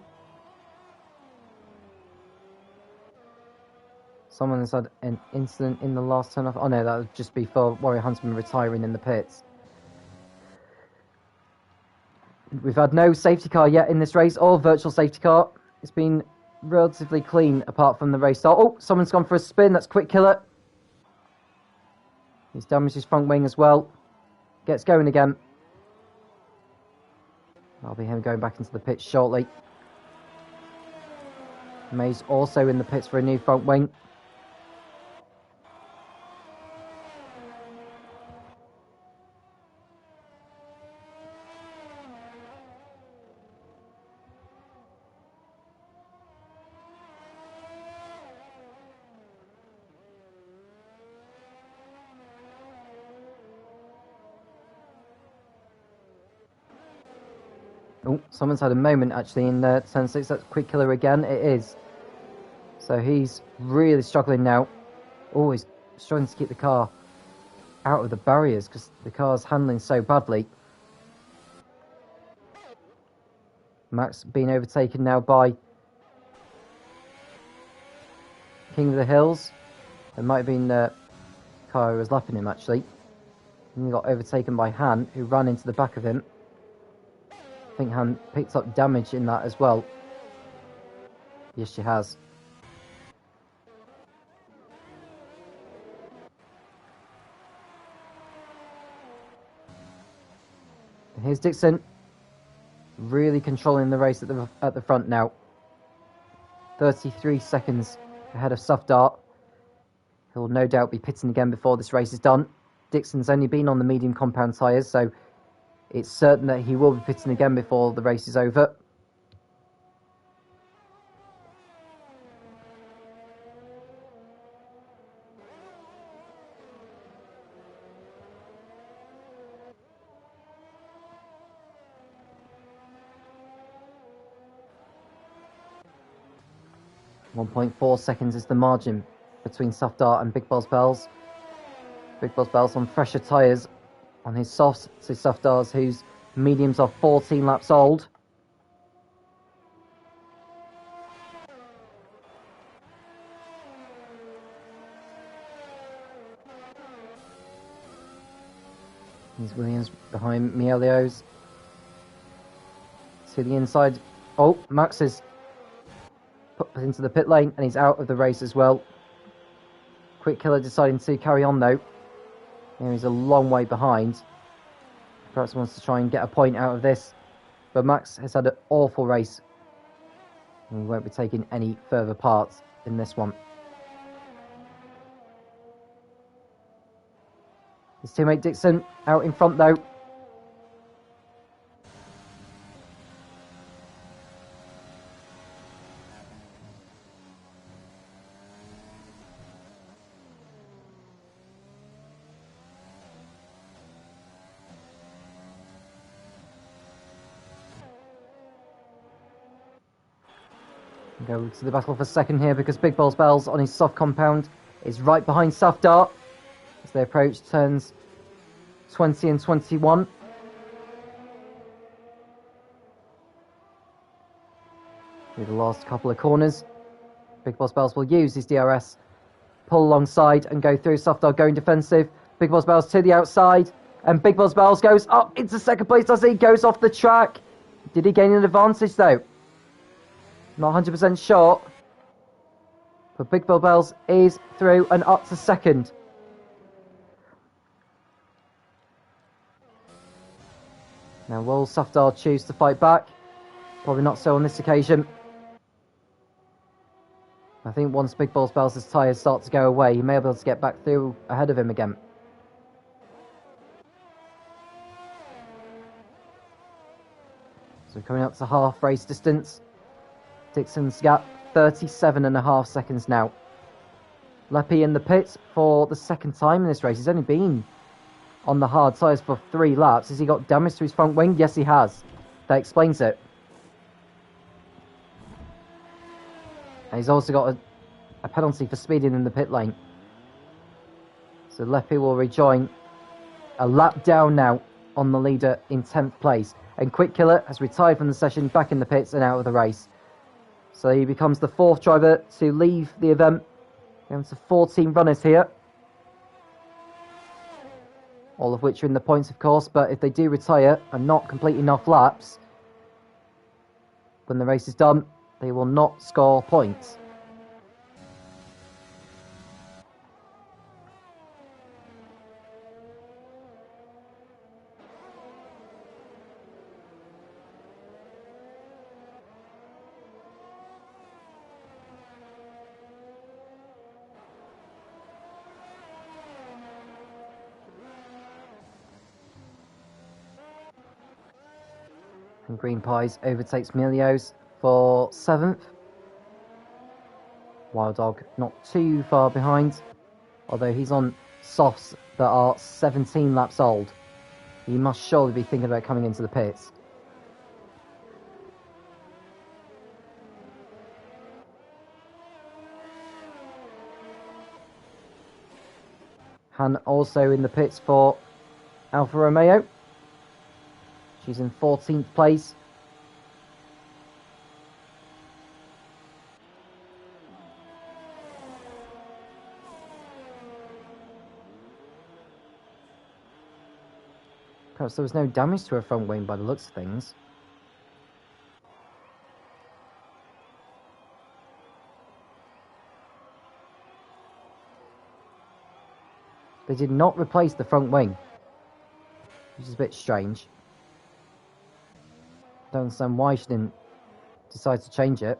Someone has had an incident in the last turn off. Oh no, that would just be for Warrior Huntsman retiring in the pits. We've had no safety car yet in this race, or virtual safety car. It's been relatively clean apart from the race start. Oh, someone's gone for a spin. That's Quick Killer. He's damaged his front wing as well. Gets going again. That'll be him going back into the pits shortly. May's also in the pits for a new front wing. Oh, someone's had a moment actually in turn 6. That's Quick Killer again. It is. So he's really struggling now. Oh, he's struggling to keep the car out of the barriers because the car's handling so badly. Max being overtaken now by King of the Hills. It might have been the car who was lapping him actually. And he got overtaken by Han, who ran into the back of him. I think Han picked up damage in that as well. Yes, she has. And here's Dixon, really controlling the race at the front now. 33 seconds ahead of Safdar. He'll no doubt be pitting again before this race is done. Dixon's only been on the medium compound tyres, so it's certain that he will be pitting again before the race is over. 1.4 seconds is the margin between Soft Dart and Big Boss Bells. Big Boss Bells on fresher tyres on his softs, so Soft Darts whose mediums are 14 laps old. Here's Williams behind Mielios. To the inside. Oh, Max is put into the pit lane and he's out of the race as well. Quick Killer deciding to carry on though. Here he's a long way behind. Perhaps wants to try and get a point out of this. But Max has had an awful race. And he won't be taking any further part in this one. His teammate Dixon out in front though. Go to the battle for second here because Big Balls Bells on his soft compound is right behind Soft Dart as they approach turns 20 and 21. Through the last couple of corners, Big Boss Bells will use his DRS, pull alongside and go through. Soft Dart going defensive. Big Boss Bells to the outside and Big Boss Bells goes up into second place, does he? Goes off the track. Did he gain an advantage though? Not 100% sure. But Big Boss Bells is through and up to second. Now will Soft Dart choose to fight back? Probably not so on this occasion. I think once Big Balls Bells' tyres start to go away, he may be able to get back through ahead of him again. So coming up to half race distance. Dixon's gap 37.5 seconds now. Leppy in the pit for the second time in this race. He's only been on the hard tyres for 3 laps. Has he got damage to his front wing? Yes, he has. That explains it. And he's also got a penalty for speeding in the pit lane. So Leppy will rejoin a lap down now on the leader in 10th place. And Quick Killer has retired from the session, back in the pits and out of the race. So he becomes the 4th driver to leave the event. Down to 14 runners here. All of which are in the points, of course, but if they do retire and not complete enough laps, when the race is done, they will not score points. And Green Pies overtakes Milios for 7th. Wild Dog not too far behind, although he's on softs that are 17 laps old. He must surely be thinking about coming into the pits. Han also in the pits for Alfa Romeo. She's in 14th place. Perhaps there was no damage to her front wing by the looks of things. They did not replace the front wing, which is a bit strange. Don't understand why she didn't decide to change it.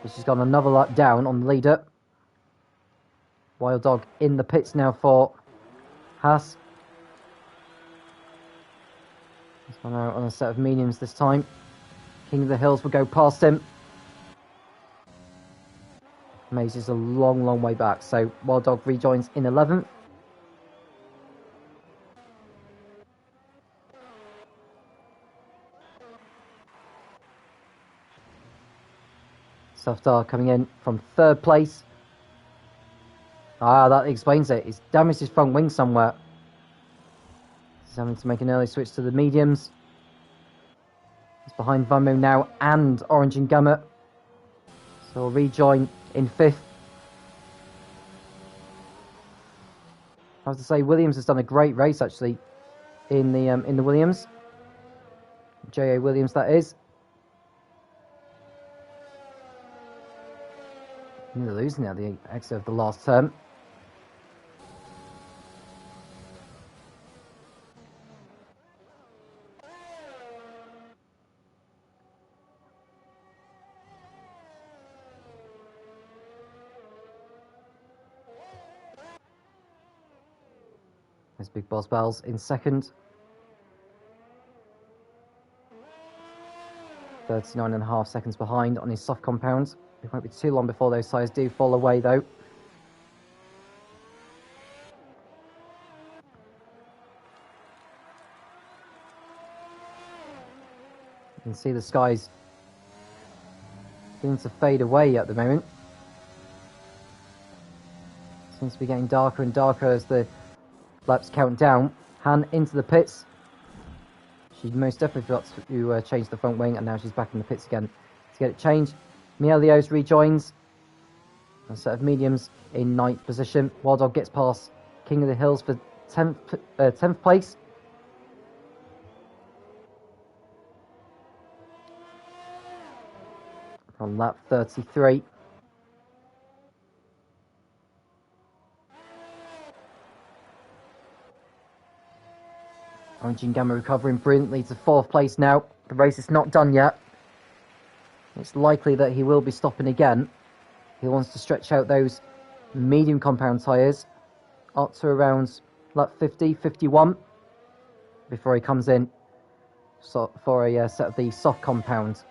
But she's gone another lap down on the leader. Wild Dog in the pits now for Haas. He's gone out on a set of mediums this time. King of the Hills will go past him. Maze is a long, long way back. So Wild Dog rejoins in 11th. Safdar coming in from 3rd place. Ah, that explains it. He's damaged his front wing somewhere. He's having to make an early switch to the mediums. He's behind Vamo now and Orange and Gamma. So we'll rejoin in 5th. I have to say, Williams has done a great race actually in the Williams. J.A. Williams, that is. They're losing now the exit of the last term. There's Big Boss Bells in 2nd. 39.5 seconds behind on his soft compound. It won't be too long before those tyres do fall away though. You can see the skies beginning to fade away at the moment. Seems to be getting darker and darker as the laps count down. Han into the pits. She most definitely forgot to change the front wing, and now she's back in the pits again to get it changed. Mielios rejoins. A set of mediums in 9th position. Wild Dog gets past King of the Hills for 10th place. On lap 33. Orange and Gamma recovering brilliantly to 4th place now. The race is not done yet. It's likely that he will be stopping again. He wants to stretch out those medium compound tyres up to around lap 50, 51 before he comes in for a set of the soft compound.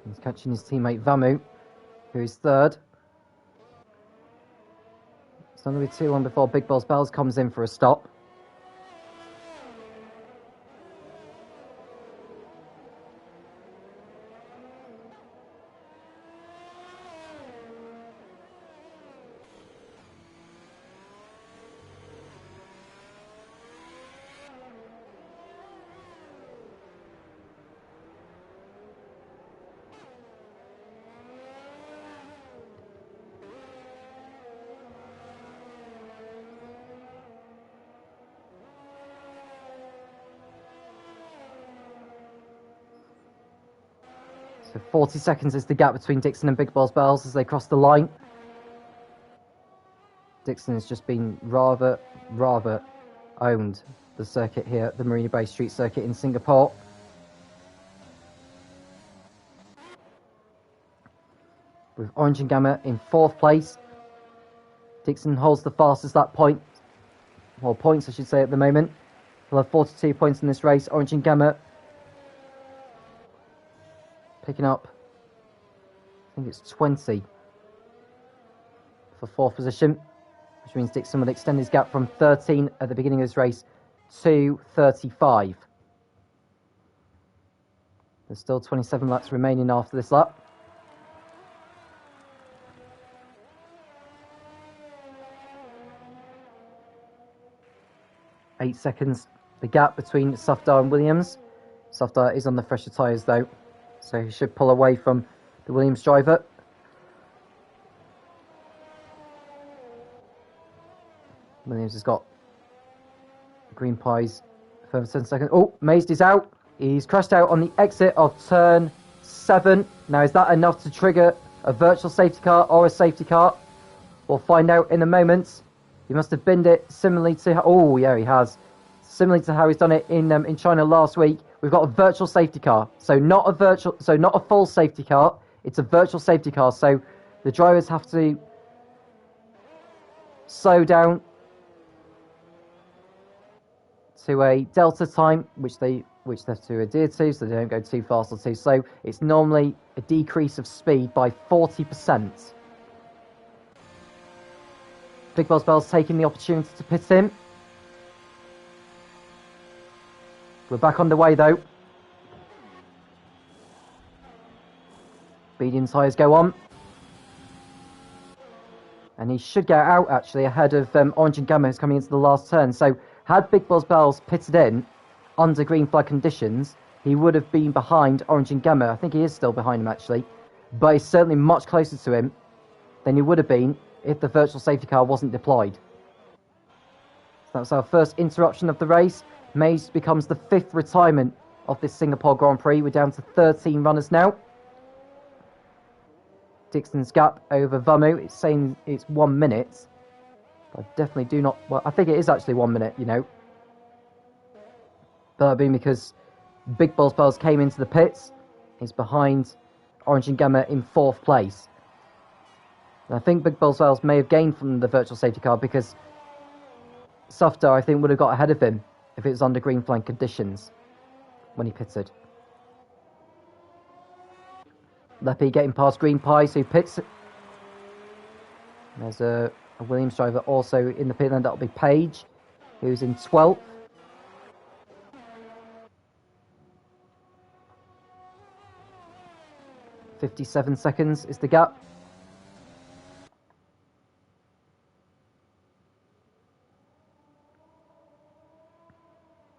He's catching his teammate Vamu, who is 3rd. It's not going to be too long before Big Boss Bells comes in for a stop. So 40 seconds is the gap between Dixon and Big Boss Bells as they cross the line. Dixon has just been rather owned the circuit here at the Marina Bay Street Circuit in Singapore. With Orange and Gamma in 4th place. Dixon holds the fastest lap point. Well, points I should say at the moment. He'll have 42 points in this race. Orange and Gamma picking up, I think it's 20 for 4th position, which means Dixon will extend his gap from 13 at the beginning of this race to 35. There's still 27 laps remaining after this lap. Eight seconds, the gap between Safdar and Williams. Safdar is on the fresher tyres though, so he should pull away from the Williams driver. Williams has got green pies for 10 seconds. Oh, Mazed is out. He's crashed out on the exit of turn 7. Now, is that enough to trigger a virtual safety car or a safety car? We'll find out in a moment. He must have binned it similarly to... Oh, yeah, he has. Similarly to how he's done it in China last week. We've got a virtual safety car. So not a full safety car. It's a virtual safety car. So the drivers have to slow down to a delta time, which they which they have to adhere to so they don't go too fast or too slow. It's normally a decrease of speed by 40%. Big Boss Bell's taking the opportunity to pit in. We're back underway though. Medium tyres go on. And he should get out actually ahead of Orange and Gamma, who's coming into the last turn. So had Big Boss Bells pitted in under green flag conditions, he would have been behind Orange and Gamma. I think he is still behind him actually, but he's certainly much closer to him than he would have been if the virtual safety car wasn't deployed. So that's our first interruption of the race. Mays becomes the 5th retirement of this Singapore Grand Prix. We're down to 13 runners now. Dixon's gap over Vamu, it's saying it's 1 minute. I definitely do not... Well, I think it is actually 1 minute, you know. But that'd be because Big Balls Bells came into the pits. He's behind Orange and Gamma in 4th place. And I think Big Balls Bells may have gained from the virtual safety car because Sufter, I think, would have got ahead of him if it was under green flag conditions when he pitted. Leppy getting past Green Pies, who pits. There's a Williams driver also in the pit lane. That'll be Page, who's in 12th. .57 seconds is the gap.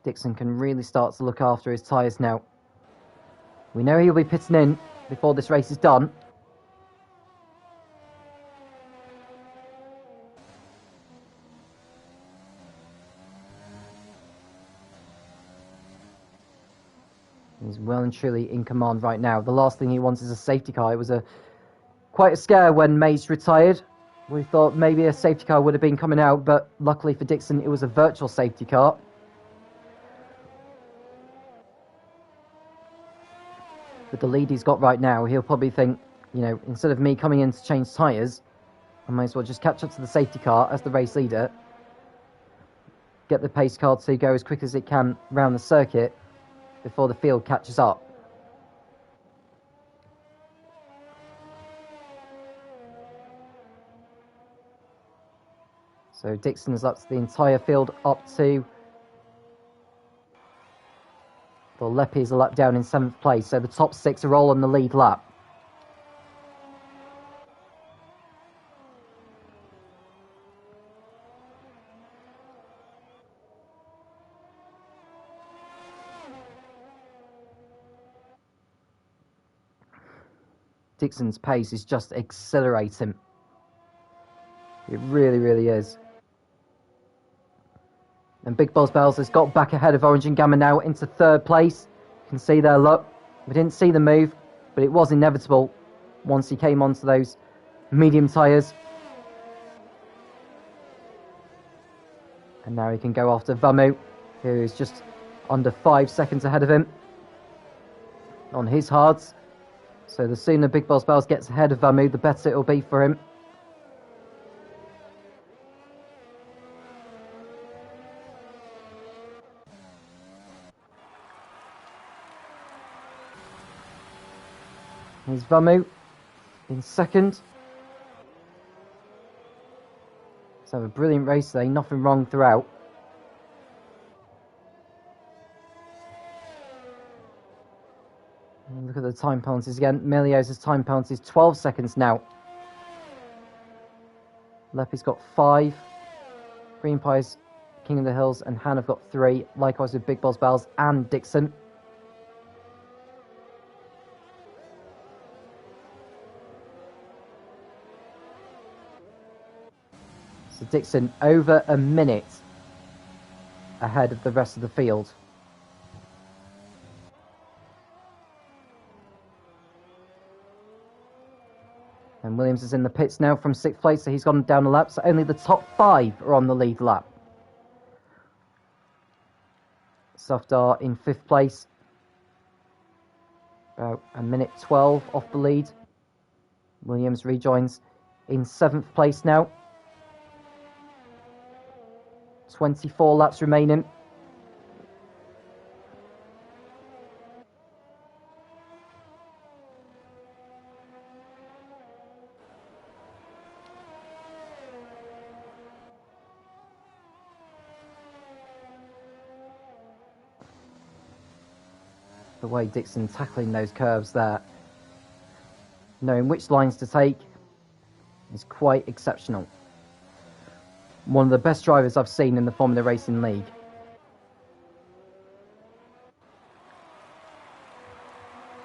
Dixon can really start to look after his tyres now. We know he'll be pitting in before this race is done. He's well and truly in command right now. The last thing he wants is a safety car. It was quite a scare when Mays retired. We thought maybe a safety car would have been coming out, but luckily for Dixon, it was a virtual safety car. With the lead he's got right now, he'll probably think, you know, instead of me coming in to change tyres, I might as well just catch up to the safety car as the race leader, get the pace car to go as quick as it can round the circuit before the field catches up. So Dixon is up to the entire field up to... Well, Leppy is a lap down in 7th place, so the top 6 are all on the lead lap. Dixon's pace is just accelerating. It really, really is. And Big Balls Bells has got back ahead of Orange and Gamma now into 3rd place. You can see there, look. We didn't see the move, but it was inevitable once he came onto those medium tyres. And now he can go after Vamu, who is just under 5 seconds ahead of him on his hards. So the sooner Big Balls Bells gets ahead of Vamu, the better it will be for him. Here's Vamu in 2nd. So a brilliant race today, nothing wrong throughout. And look at the time penalties again. Melios's time penalty is 12 seconds now. Leppy's got 5. Green Pies, King of the Hills and Han have got 3. Likewise with Big Balls Bells and Dixon. So Dixon over a minute ahead of the rest of the field. And Williams is in the pits now from 6th place, so he's gone down a lap, so only the top 5 are on the lead lap. Softar in 5th place, about a minute 12 off the lead. Williams rejoins in 7th place now. 24 laps remaining. The way Dixon tackling those curves there, knowing which lines to take, is quite exceptional. One of the best drivers I've seen in the Formula Racing League.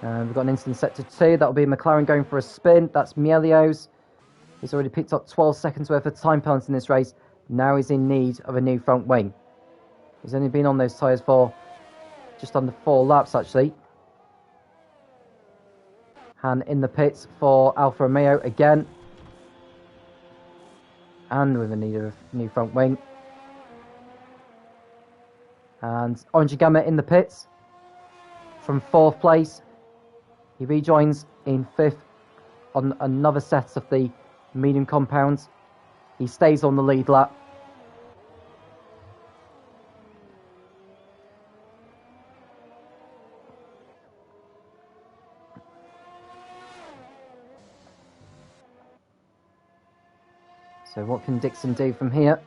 We've got an instant sector 2. That'll be McLaren going for a spin. That's Mielios. He's already picked up 12 seconds worth of time penalty in this race. Now he's in need of a new front wing. He's only been on those tyres for just under 4 laps, actually. Han in the pits for Alfa Romeo again. And with a need of a new front wing. And Orange Gamma in the pits from 4th place. He rejoins in 5th on another set of the medium compounds. He stays on the lead lap. So what can Dixon do from here?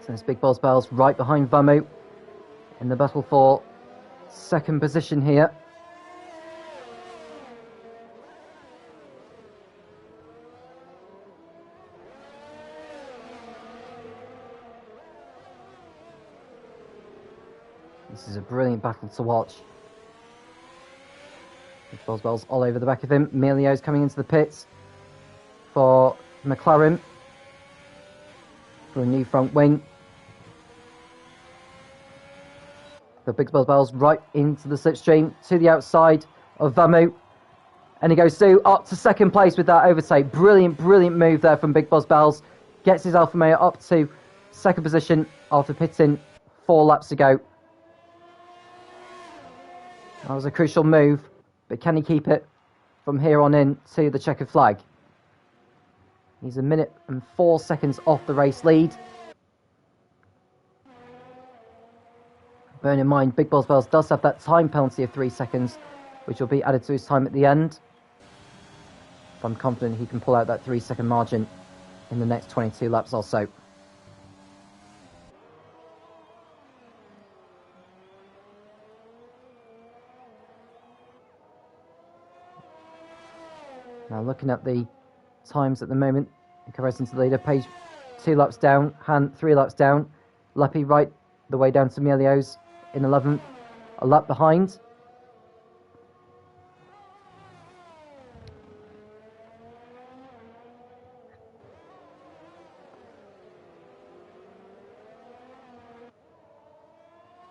So it's Big Boss Bells right behind Vamu in the battle for 2nd position here. This is a brilliant battle to watch. Big Boss Bells all over the back of him. Mielios coming into the pits for McLaren for a new front wing. The Big Bells right into the slipstream to the outside of Vamu. And he goes through up to 2nd place with that overtake. Brilliant, brilliant move there from Big Bells. Gets his Alfa Romeo up to 2nd position after pitting 4 laps ago. That was a crucial move, but can he keep it from here on in to the checkered flag? He's 1 minute and 4 seconds off the race lead. Bearing in mind, Big Bells does have that time penalty of 3 seconds, which will be added to his time at the end. I'm confident he can pull out that 3-second margin in the next 22 laps or so. Now looking at the times at the moment in comparison to the leader, Page 2 laps down, Han 3 laps down, Leppy right the way down to Mielios in 11th, a lap behind.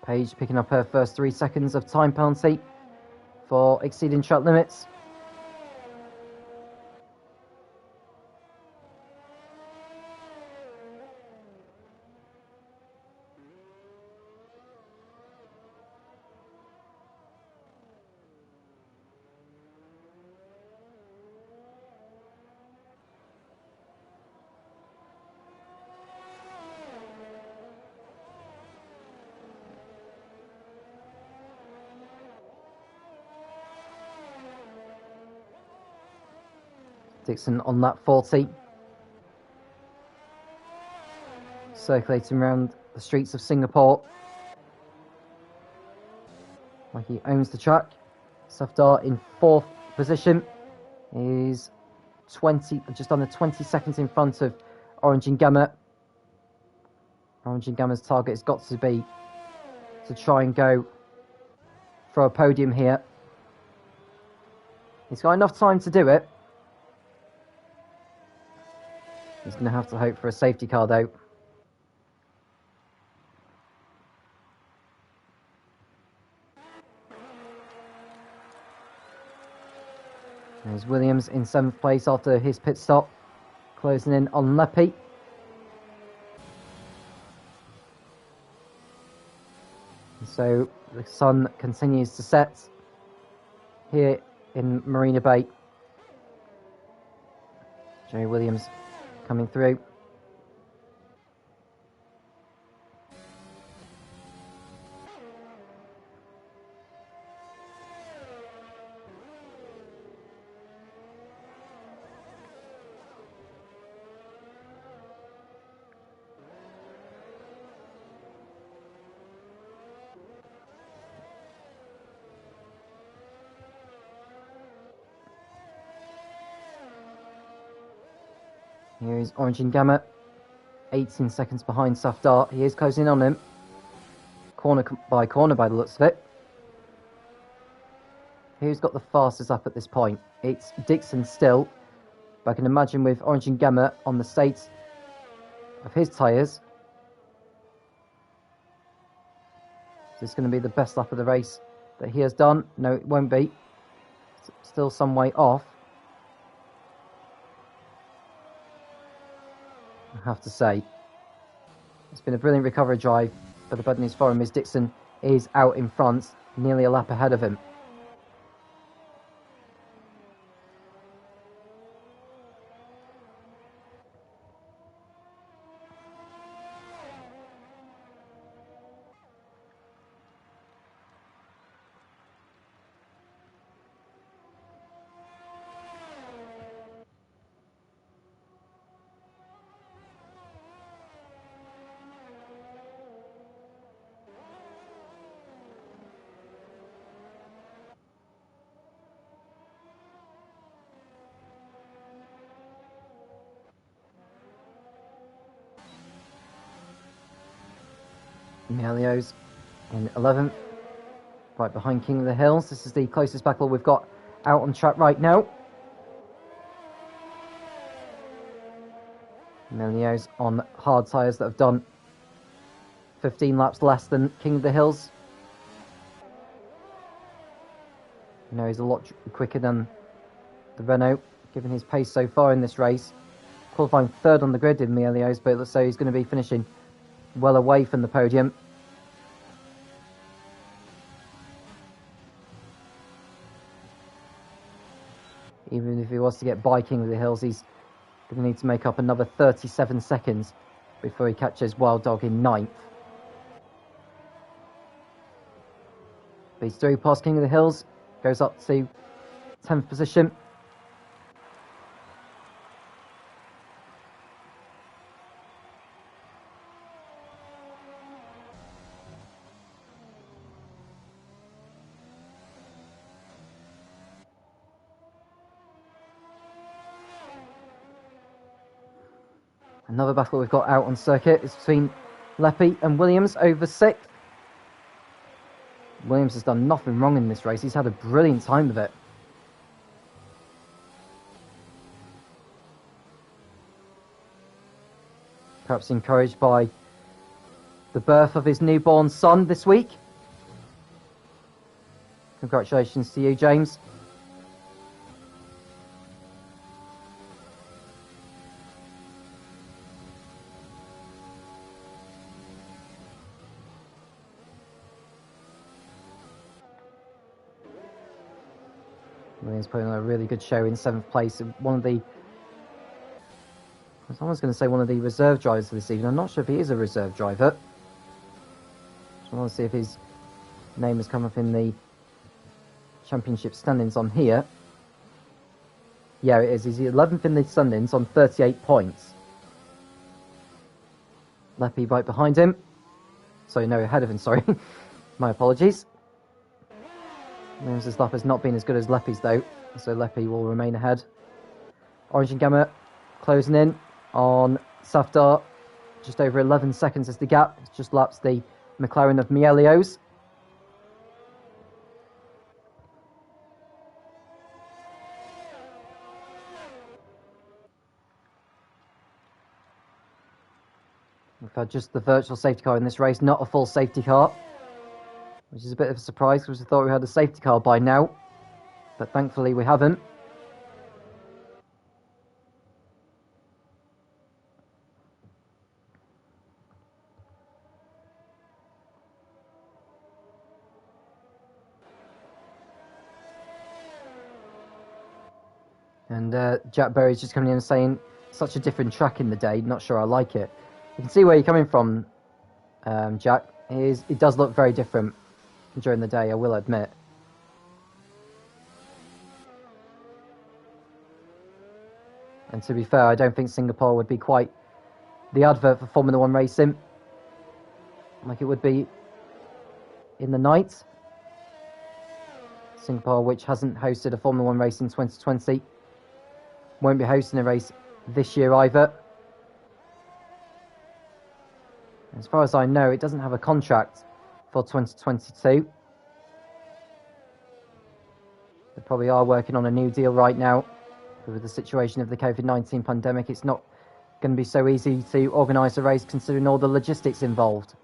Page picking up her first 3 seconds of time penalty for exceeding track limits. Dixon on lap 40. Circulating around the streets of Singapore like he owns the track. Safdar in 4th position is just under 20 seconds in front of Orange and Gamma. Orange and Gamma's target has got to be to try and go for a podium here. He's got enough time to do it. He's going to have to hope for a safety car though. There's Williams in 7th place after his pit stop, closing in on Leppy. So the sun continues to set here in Marina Bay. Jerry Williams coming through. Here is Orange and Gamma, 18 seconds behind Safdar. He is closing in on him, corner by the looks of it. Who's got the fastest up at this point? It's Dixon still, but I can imagine with Orange and Gamma on the state of his tyres, is this going to be the best lap of the race that he has done? No, it won't be. It's still some way off, I have to say. It's been a brilliant recovery drive, but the bad news for him is Dixon is out in front, nearly a lap ahead of him. Melio's in 11th, right behind King of the Hills. This is the closest battle we've got out on track right now. Melio's on hard tyres that have done 15 laps less than King of the Hills. You know, he's a lot quicker than the Renault, given his pace so far in this race. Qualifying third on the grid in Melio's, but it looks like he's going to be finishing well away from the podium. Even if he was to get by King of the Hills, he's going to need to make up another 37 seconds before he catches Wild Dog in 9th. But he's through past King of the Hills, goes up to 10th position. Another battle we've got out on circuit is between Leppy and Williams over 6th. Williams has done nothing wrong in this race. He's had a brilliant time with it. Perhaps encouraged by the birth of his newborn son this week. Congratulations to you, James. Williams putting on a really good show in 7th place. One of the, I was going to say one of the reserve drivers for this evening. I'm not sure if he is a reserve driver. I want to see if his name has come up in the championship standings on here. Yeah, it is. He's 11th in the standings on 38 points. Leppy right behind him. Sorry, no, ahead of him, sorry. My apologies. Williams' lap has not been as good as Leppy's though, so Leppy will remain ahead. Orange and Gamma closing in on Safdar. Just over 11 seconds is the gap. It's just laps the McLaren of Melio's. We've had just the virtual safety car in this race, not a full safety car, which is a bit of a surprise because we thought we had a safety car by now, but thankfully we haven't. And Jack Berry's just coming in and saying, such a different track in the day, not sure I like it. You can see where you're coming from, Jack. It does look very different during the day, I will admit. And to be fair, I don't think Singapore would be quite the advert for Formula 1 racing like it would be in the night. Singapore, which hasn't hosted a Formula 1 race in 2020, won't be hosting a race this year either. As far as I know, it doesn't have a contract for 2022. They probably are working on a new deal right now. But with the situation of the COVID-19 pandemic, it's not going to be so easy to organise a race considering all the logistics involved.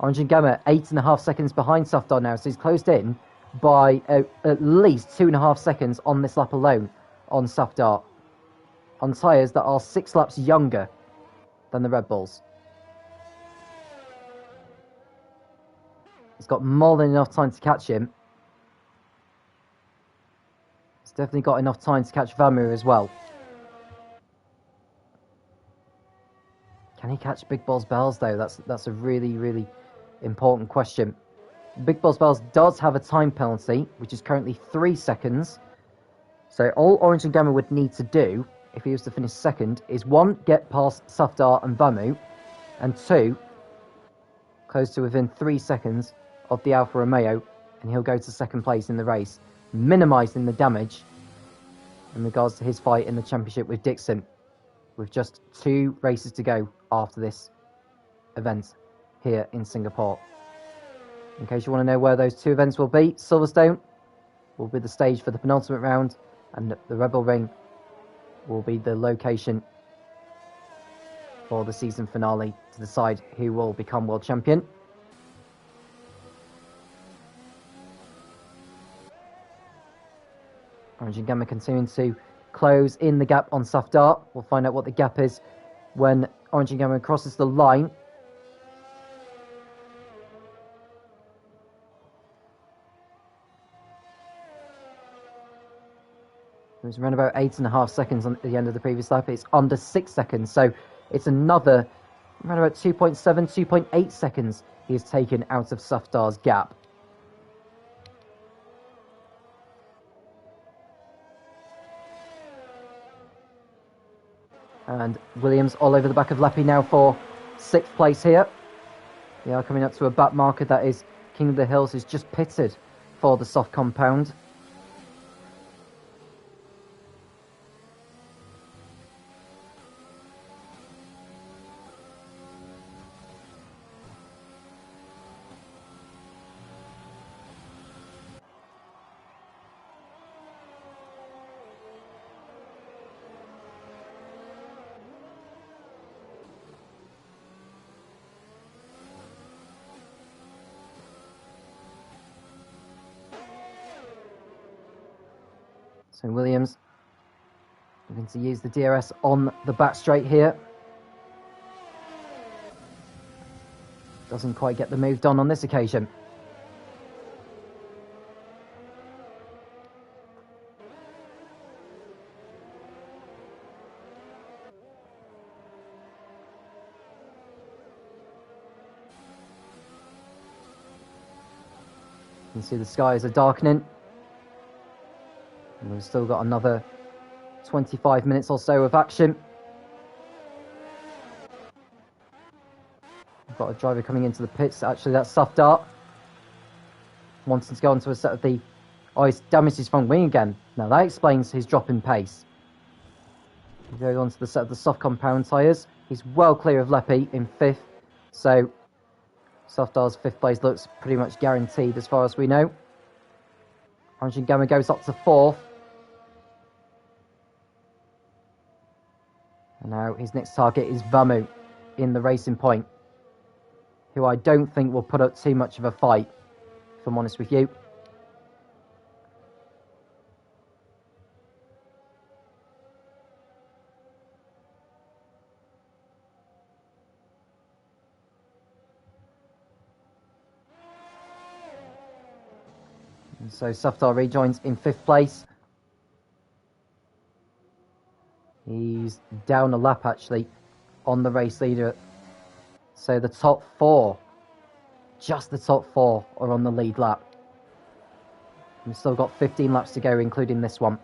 Orange and Gamma, 8.5 seconds behind Safdar now, so he's closed in by at least 2.5 seconds on this lap alone on Safdar, on tyres that are 6 laps younger than the Red Bulls. He's got more than enough time to catch him. He's definitely got enough time to catch Vamu as well. Can he catch Big Boss Bells though? That's a really, really important question. Big Boss Bells does have a time penalty, which is currently 3 seconds. So all Orange and Gamma would need to do, if he was to finish second, is 1, get past Safdar and Vamu, and 2, close to within 3 seconds of the Alfa Romeo, and he'll go to second place in the race, minimising the damage in regards to his fight in the championship with Dixon, with just 2 races to go after this event here in Singapore. In case you want to know where those 2 events will be, Silverstone will be the stage for the penultimate round, and the Rebel Ring will be the location for the season finale to decide who will become world champion. Orange and Gamma continuing to close in the gap on Safdar. We'll find out what the gap is when Orange and Gamma crosses the line. It was around about 8.5 seconds at the end of the previous lap. It's under 6 seconds, so it's another around about 2.7, 2.8 seconds he has taken out of Safdar's gap. And Williams all over the back of Leppy now for 6th place here. They are coming up to a back marker that is King of the Hills, who's just pitted for the soft compound. So Williams looking to use the DRS on the back straight here. Doesn't quite get the move done on this occasion. You can see the skies are darkening. And we've still got another 25 minutes or so of action. We've got a driver coming into the pits. Actually, that's Safdar. Wanting to go onto a set of the... Oh, he's damaged his front wing again. Now, that explains his drop in pace. He goes onto the set of the soft compound tyres. He's well clear of Leppy in 5th. So, Safdar's 5th place looks pretty much guaranteed as far as we know. Orange and Gamma goes up to 4th. And now his next target is Vamu in the Racing Point, who I don't think will put up too much of a fight, if I'm honest with you. And so Safdar rejoins in 5th place. He's down a lap, actually, on the race leader. So the top 4, just the top 4, are on the lead lap. We've still got 15 laps to go, including this one.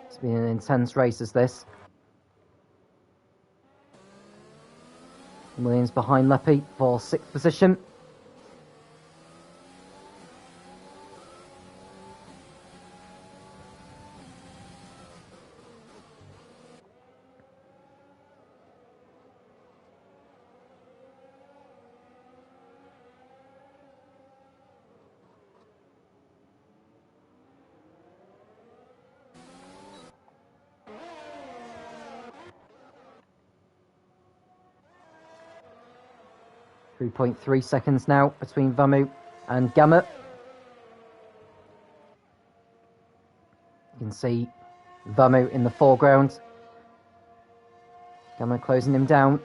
It's been an intense race as this. Williams behind Leppy for 6th position. .3 seconds now between Vamu and Gamma. You can see Vamu in the foreground. Gamma closing him down.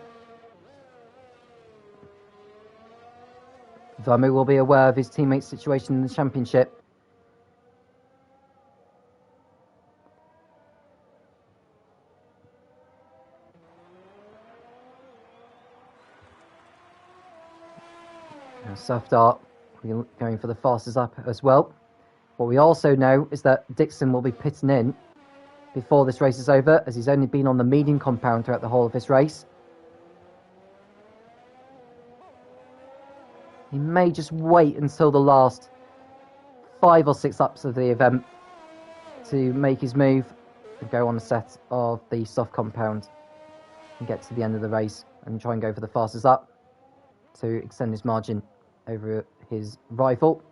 Vamu will be aware of his teammate's situation in the championship. Now Safdar going for the fastest up as well. What we also know is that Dixon will be pitting in before this race is over, as he's only been on the medium compound throughout the whole of this race. He may just wait until the last 5 or 6 laps of the event to make his move and go on a set of the soft compound and get to the end of the race and try and go for the fastest up to extend his margin over his rival.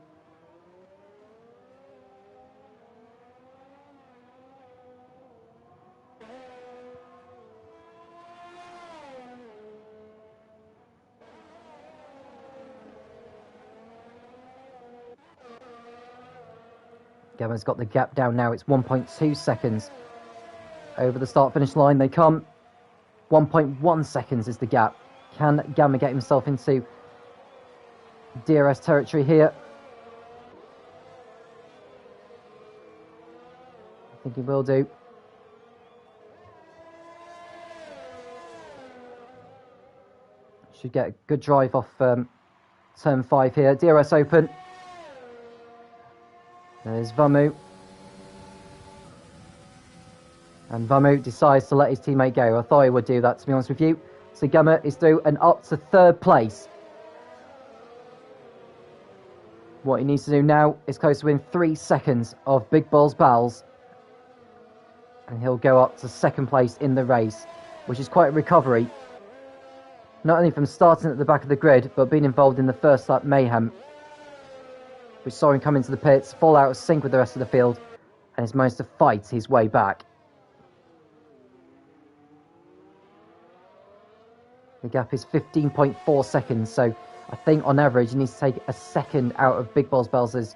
Gamma's got the gap down now. It's 1.2 seconds. Over the start-finish line they come. 1.1 seconds is the gap. Can Gamma get himself into DRS territory here? I think he will do. Should get a good drive off turn 5 here. DRS open. There's Vamu. And Vamu decides to let his teammate go. I thought he would do that, to be honest with you. So Gamma is through and up to 3rd place. What he needs to do now is close to within 3 seconds of Big Balls Bals. And he'll go up to 2nd place in the race, which is quite a recovery. Not only from starting at the back of the grid, but being involved in the first lap mayhem, which saw him come into the pits, fall out of sync with the rest of the field, and has managed to fight his way back. The gap is 15.4 seconds, so I think on average he needs to take a second out of Big Balls Bells'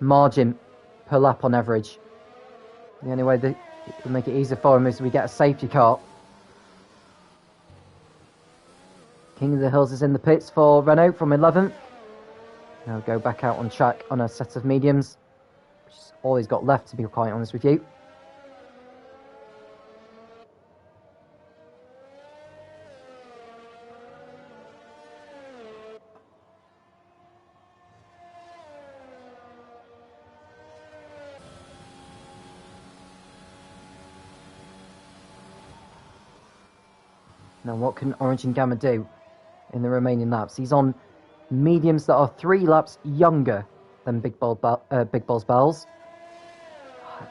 margin per lap on average. The only way that it will make it easier for him is we get a safety car. King of the Hills is in the pits for Renault from 11th. Now go back out on track on a set of mediums, which is all he's got left, to be quite honest with you. Now what can Orange and Gamma do in the remaining laps? He's on mediums that are 3 laps younger than Big Balls Bells.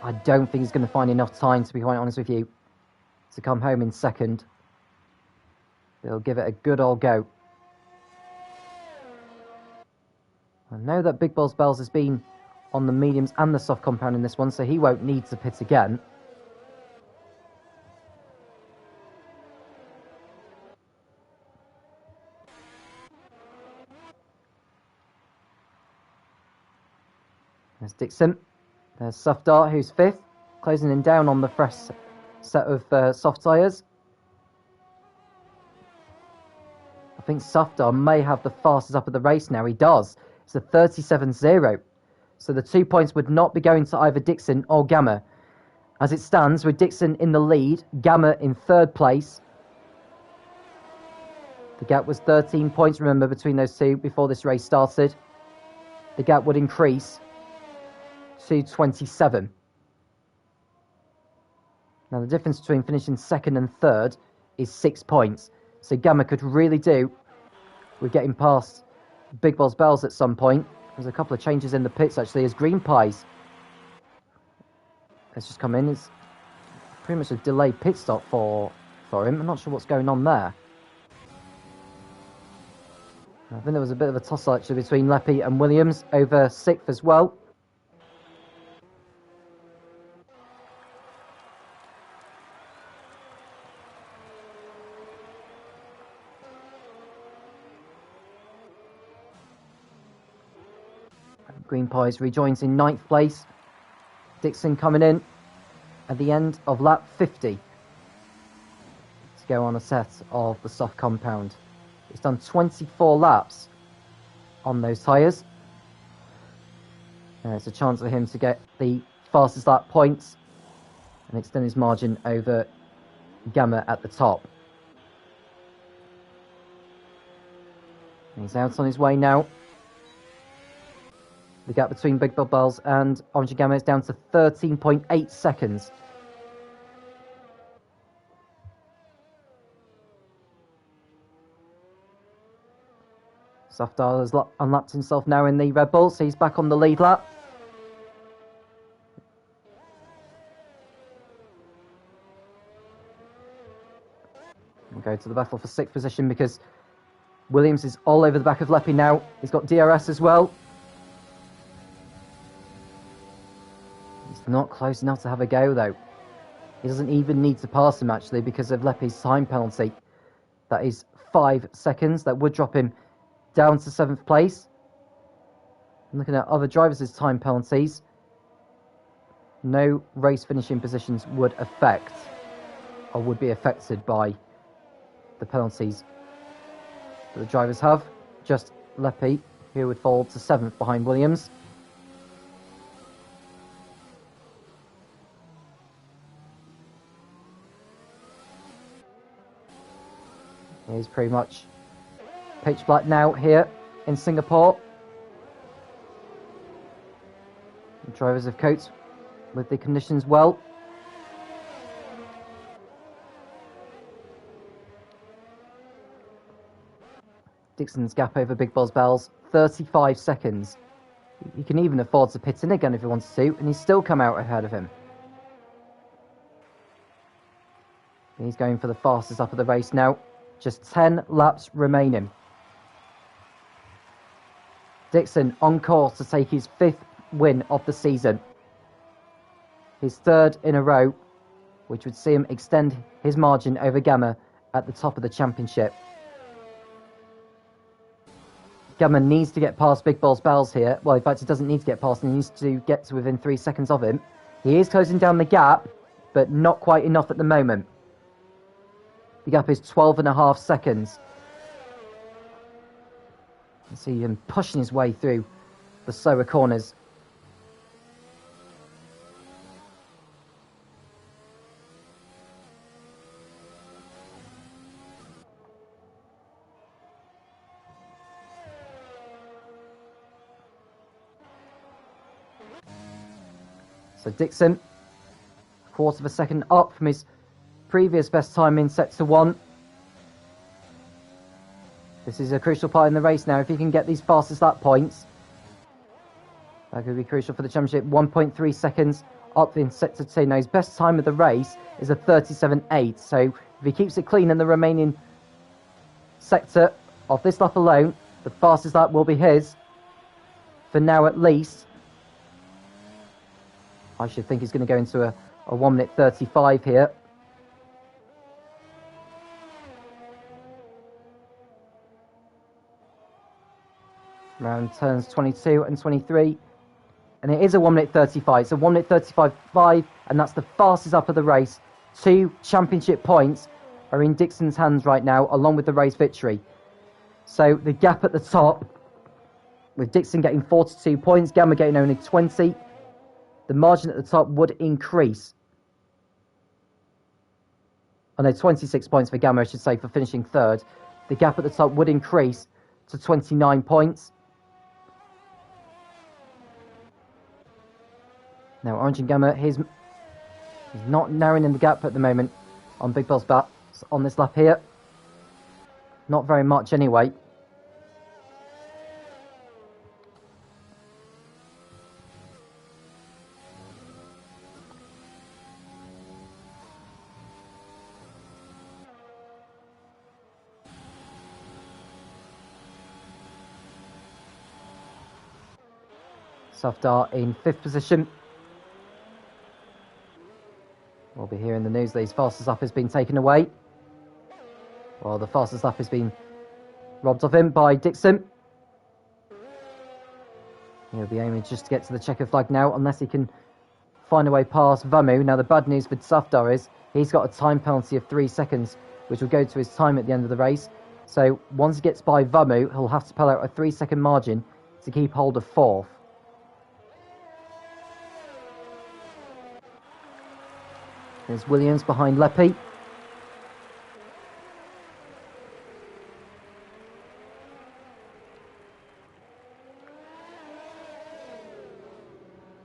I don't think he's going to find enough time, to be quite honest with you, to come home in 2nd. They'll give it a good old go. I know that Big Balls Bells has been on the mediums and the soft compound in this one, so he won't need to pit again. There's Dixon. There's Safdar, who's 5th, closing him down on the fresh set of soft tyres. I think Safdar may have the fastest up of the race now. He does. It's a 37.0. So the 2 points would not be going to either Dixon or Gamma. As it stands, with Dixon in the lead, Gamma in 3rd place. The gap was 13 points, remember, between those two before this race started. The gap would increase to 27. Now the difference between finishing 2nd and 3rd is 6 points. So Gamma could really do with getting past Big Boss Bells at some point. There's a couple of changes in the pits actually as Green Pies has just come in. It's pretty much a delayed pit stop for him. I'm not sure what's going on there. I think there was a bit of a tussle actually between Leppy and Williams over 6th as well. Green Pies rejoins in 9th place. Dixon coming in at the end of lap 50 to go on a set of the soft compound. He's done 24 laps on those tyres. It's a chance for him to get the fastest lap points and extend his margin over Gamma at the top. And he's out on his way now. The gap between Big Bob Bells and Orange and Gamma is down to 13.8 seconds. Safdar has unlapped himself now in the Red Bull, so he's back on the lead lap. We'll go to the battle for 6th position because Williams is all over the back of Leppy now. He's got DRS as well. He's not close enough to have a go though. He doesn't even need to pass him actually because of Leppy's time penalty. That is 5 seconds. That would drop him down to 7th place. I'm looking at other drivers' time penalties. No race finishing positions would affect or would be affected by the penalties that the drivers have. Just Leppy, who would fall to 7th behind Williams. He's pretty much pitch black now here in Singapore. The drivers have coped with the conditions well. Dixon's gap over Big Boss Bells, 35 seconds. He can even afford to pit in again if he wants to, and he's still come out ahead of him. He's going for the fastest lap of the race now. Just 10 laps remaining. Dixon on course to take his 5th win of the season. His 3rd in a row, which would see him extend his margin over Gamma at the top of the championship. Gamma needs to get past Big Boss Bells here. Well, in fact, he doesn't need to get past him. He needs to get to within 3 seconds of him. He is closing down the gap, but not quite enough at the moment. The gap is 12.5 seconds. You see him pushing his way through the slower corners. So Dixon, a quarter of a second up from his previous best time in sector 1. This is a crucial part in the race now. If he can get these fastest lap points, that could be crucial for the championship. 1.3 seconds up in sector 2. Now his best time of the race is a 37.8. So if he keeps it clean in the remaining sector of this lap alone, the fastest lap will be his. For now at least. I should think he's going to go into a 1 minute 35 here. Around turns 22 and 23. And it is a 1 minute 35. It's a 1 minute 35.5, and that's the fastest up of the race. 2 championship points are in Dixon's hands right now, along with the race victory. So the gap at the top, with Dixon getting 42 points, Gamma getting only 20, the margin at the top would increase. Oh no, 26 points for Gamma, I should say, for finishing 3rd. The gap at the top would increase to 29 points. Now, Orange and Gamma, he's not narrowing in the gap at the moment on Big Boss Bats on this lap here. Not very much anyway. Safdar in 5th position. We'll be hearing the news that his fastest lap has been taken away. Well, the fastest lap has been robbed of him by Dixon. He'll be aiming just to get to the checker flag now, unless he can find a way past Vamu. Now, the bad news with Safdar is he's got a time penalty of 3 seconds, which will go to his time at the end of the race. So once he gets by Vamu, he'll have to pull out a 3-second margin to keep hold of 4th. There's Williams behind Lepi.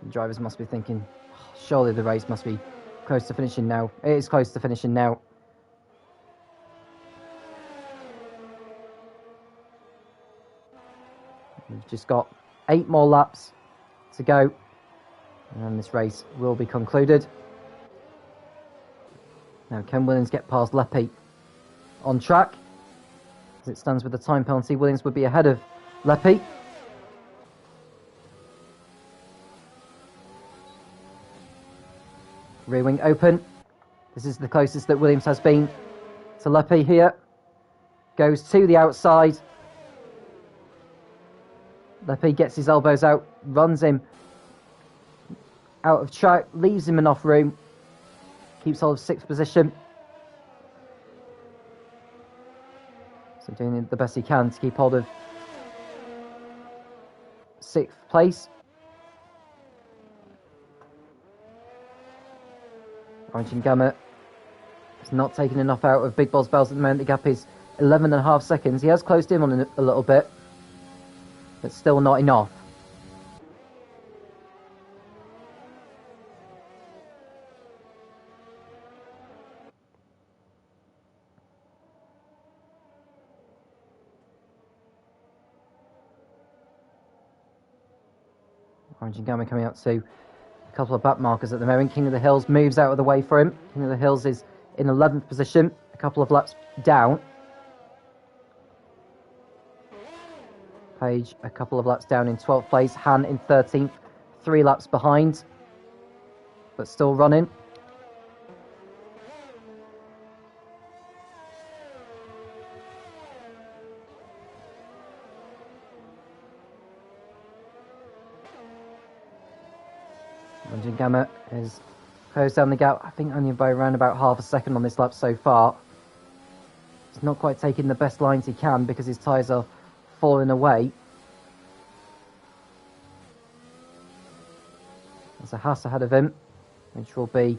The drivers must be thinking, surely the race must be close to finishing now. It is close to finishing now. We've just got 8 more laps to go, and then this race will be concluded. Now, can Williams get past Lepi on track? As it stands with the time penalty, Williams would be ahead of Lepi. Rear wing open. This is the closest that Williams has been to Lepi here. Goes to the outside. Lepi gets his elbows out, runs him out of track, leaves him enough room. Keeps hold of 6th position. So doing the best he can to keep hold of 6th place. Orange and Gamma has not taken enough out of Big Boss Bells at the moment. The gap is 11.5 seconds. He has closed in on a little bit, but still not enough. Orange and Gamma coming out to a couple of back markers at the moment. King of the Hills moves out of the way for him. King of the Hills is in 11th position, a couple of laps down. Page a couple of laps down in 12th place. Han in 13th, 3 laps behind, but still running. Orange Gamma has closed down the gap, I think only by around about half a second on this lap so far. He's not quite taking the best lines he can because his tyres are falling away. There's a Haas ahead of him, which will be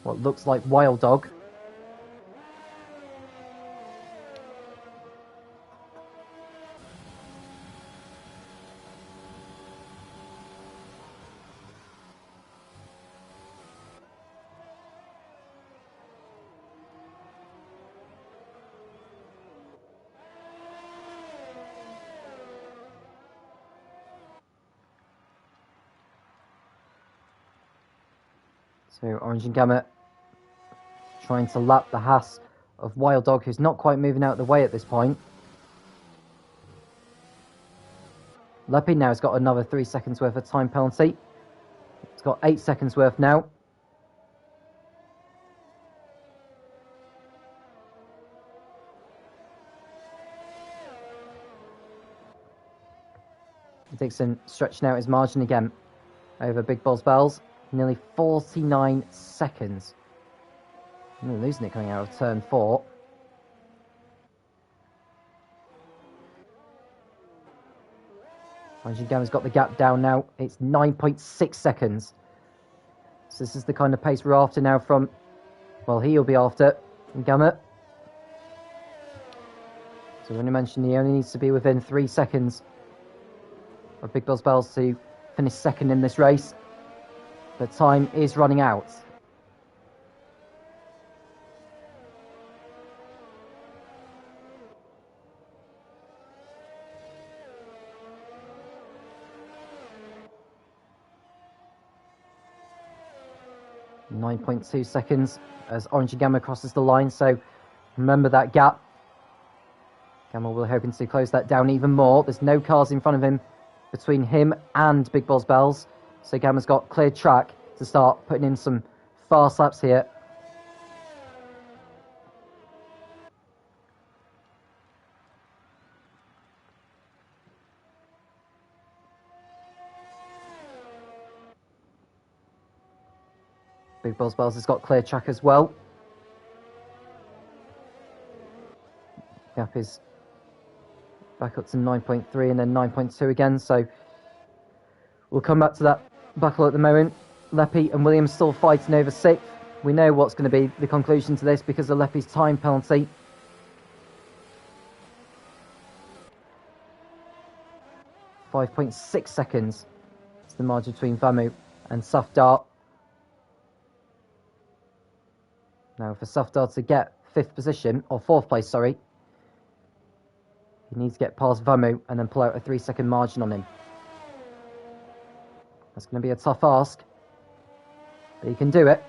what looks like Wild Dog. So Orange and Gamma trying to lap the Haas of Wild Dog, who's not quite moving out of the way at this point. Lepi now has got another 3 seconds worth of time penalty. It's got 8 seconds worth now. Dixon stretching out his margin again over Big Boss Bells. Nearly 49 seconds. We're losing it coming out of turn 4. Orange and Gamma's got the gap down now. It's 9.6 seconds. So this is the kind of pace we're after now from, well, he'll be after Gamma. So when I mentioned he only needs to be within 3 seconds of Big Boss Bells to finish second in this race. But time is running out. 9.2 seconds as Orange and Gamma crosses the line, so remember that gap. Gamma will hoping to close that down even more. There's no cars in front of him between him and Big Balls Bells, so Gamma's got cleared track to start putting in some fast laps here. Big Balls Bells has got clear track as well. Gap is back up to 9.3 and then 9.2 again, so we'll come back to that battle at the moment. Leppy and Williams still fighting over 6th. We know what's going to be the conclusion to this because of Leppy's time penalty. .6 seconds is the margin between Vamu and Safdar. Now for Safdar to get 5th position, or 4th place, sorry, he needs to get past Vamu and then pull out a 3-second margin on him. That's going to be a tough ask, but he can do it.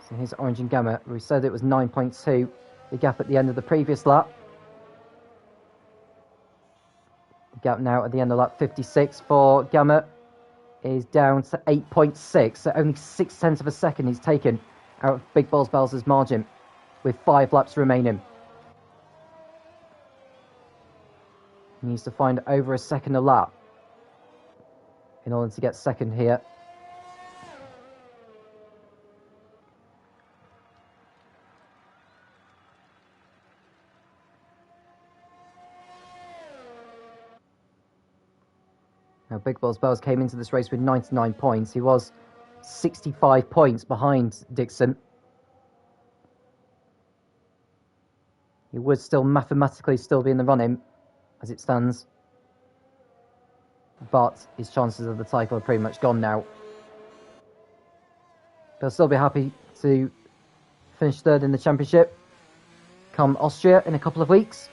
So here's Orange and Gamma. We said it was 9.2, the gap at the end of the previous lap. The gap now at the end of lap 56 for Gamma is down to 8.6, so only 0.6 of a second he's taken out of Big Balls Bells' margin with 5 laps remaining. He needs to find over a second a lap in order to get second here. Now, Big Balls Bells came into this race with 99 points. He was 65 points behind Dixon. He would still mathematically still be in the running as it stands, but his chances of the title are pretty much gone now. He'll still be happy to finish 3rd in the championship come Austria in a couple of weeks.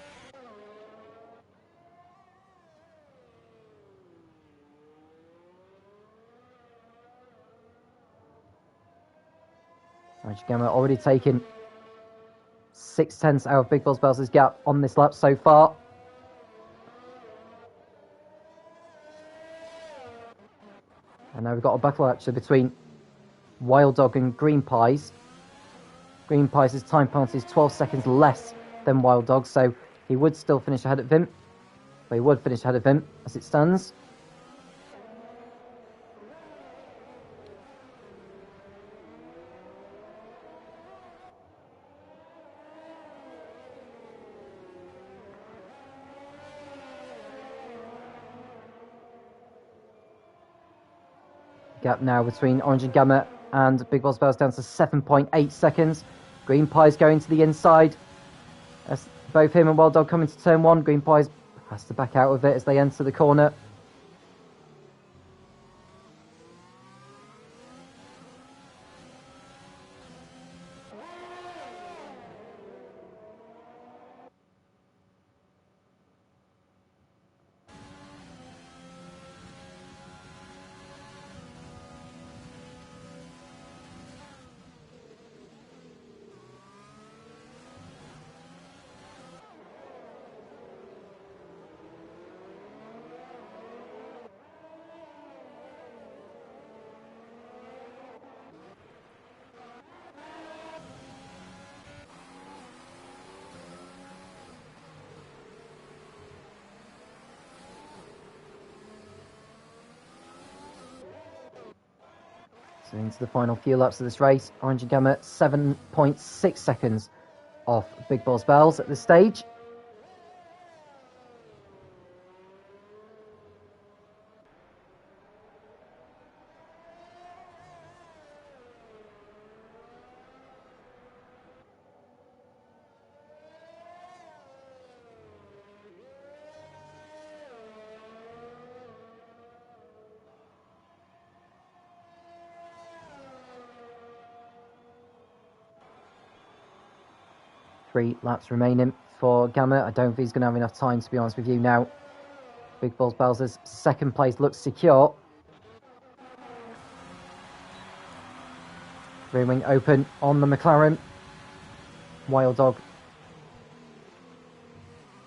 Orange Gamma already taken 0.6 out of Big Balls Bells' gap on this lap so far. And now we've got a battle actually between Wild Dog and Green Pies. Green Pies' time penalty is 12 seconds less than Wild Dog, so he would still finish ahead of him. But he would finish ahead of him as it stands. Gap now between Orange and Gamma and Big Balls Bells down to 7.8 seconds. Green Pies going to the inside. As both him and Wild Dog come into turn 1. Green Pies has to back out of it as they enter the corner. So into the final few laps of this race, Orange and Gamma 7.6 seconds off Big Balls Bells at this stage. 3 laps remaining for Gamma. I don't think he's going to have enough time, to be honest with you now. Big Balls Bells' second place looks secure. Rear wing open on the McLaren. Wild Dog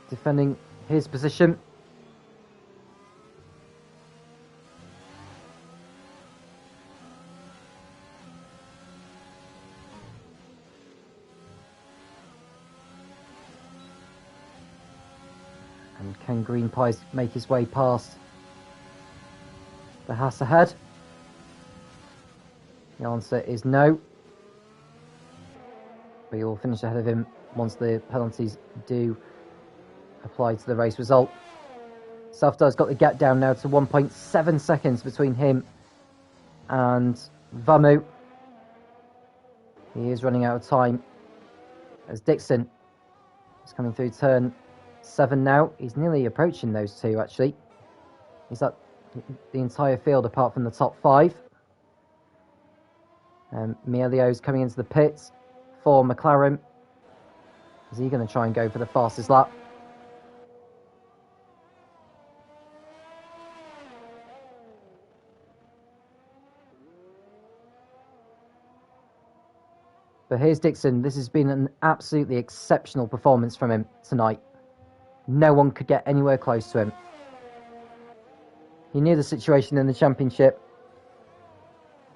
defending his position. And can Green Pies make his way past the Haas ahead? The answer is no. But he will finish ahead of him once the penalties do apply to the race result. Safdar's got the gap down now to 1.7 seconds between him and Vamu. He is running out of time as Dixon is coming through turn 7 now. He's nearly approaching those two, actually. He's at the entire field apart from the top 5. Mielio's coming into the pits for McLaren. Is he going to try and go for the fastest lap? But here's Dixon. This has been an absolutely exceptional performance from him tonight. No one could get anywhere close to him. He knew the situation in the championship.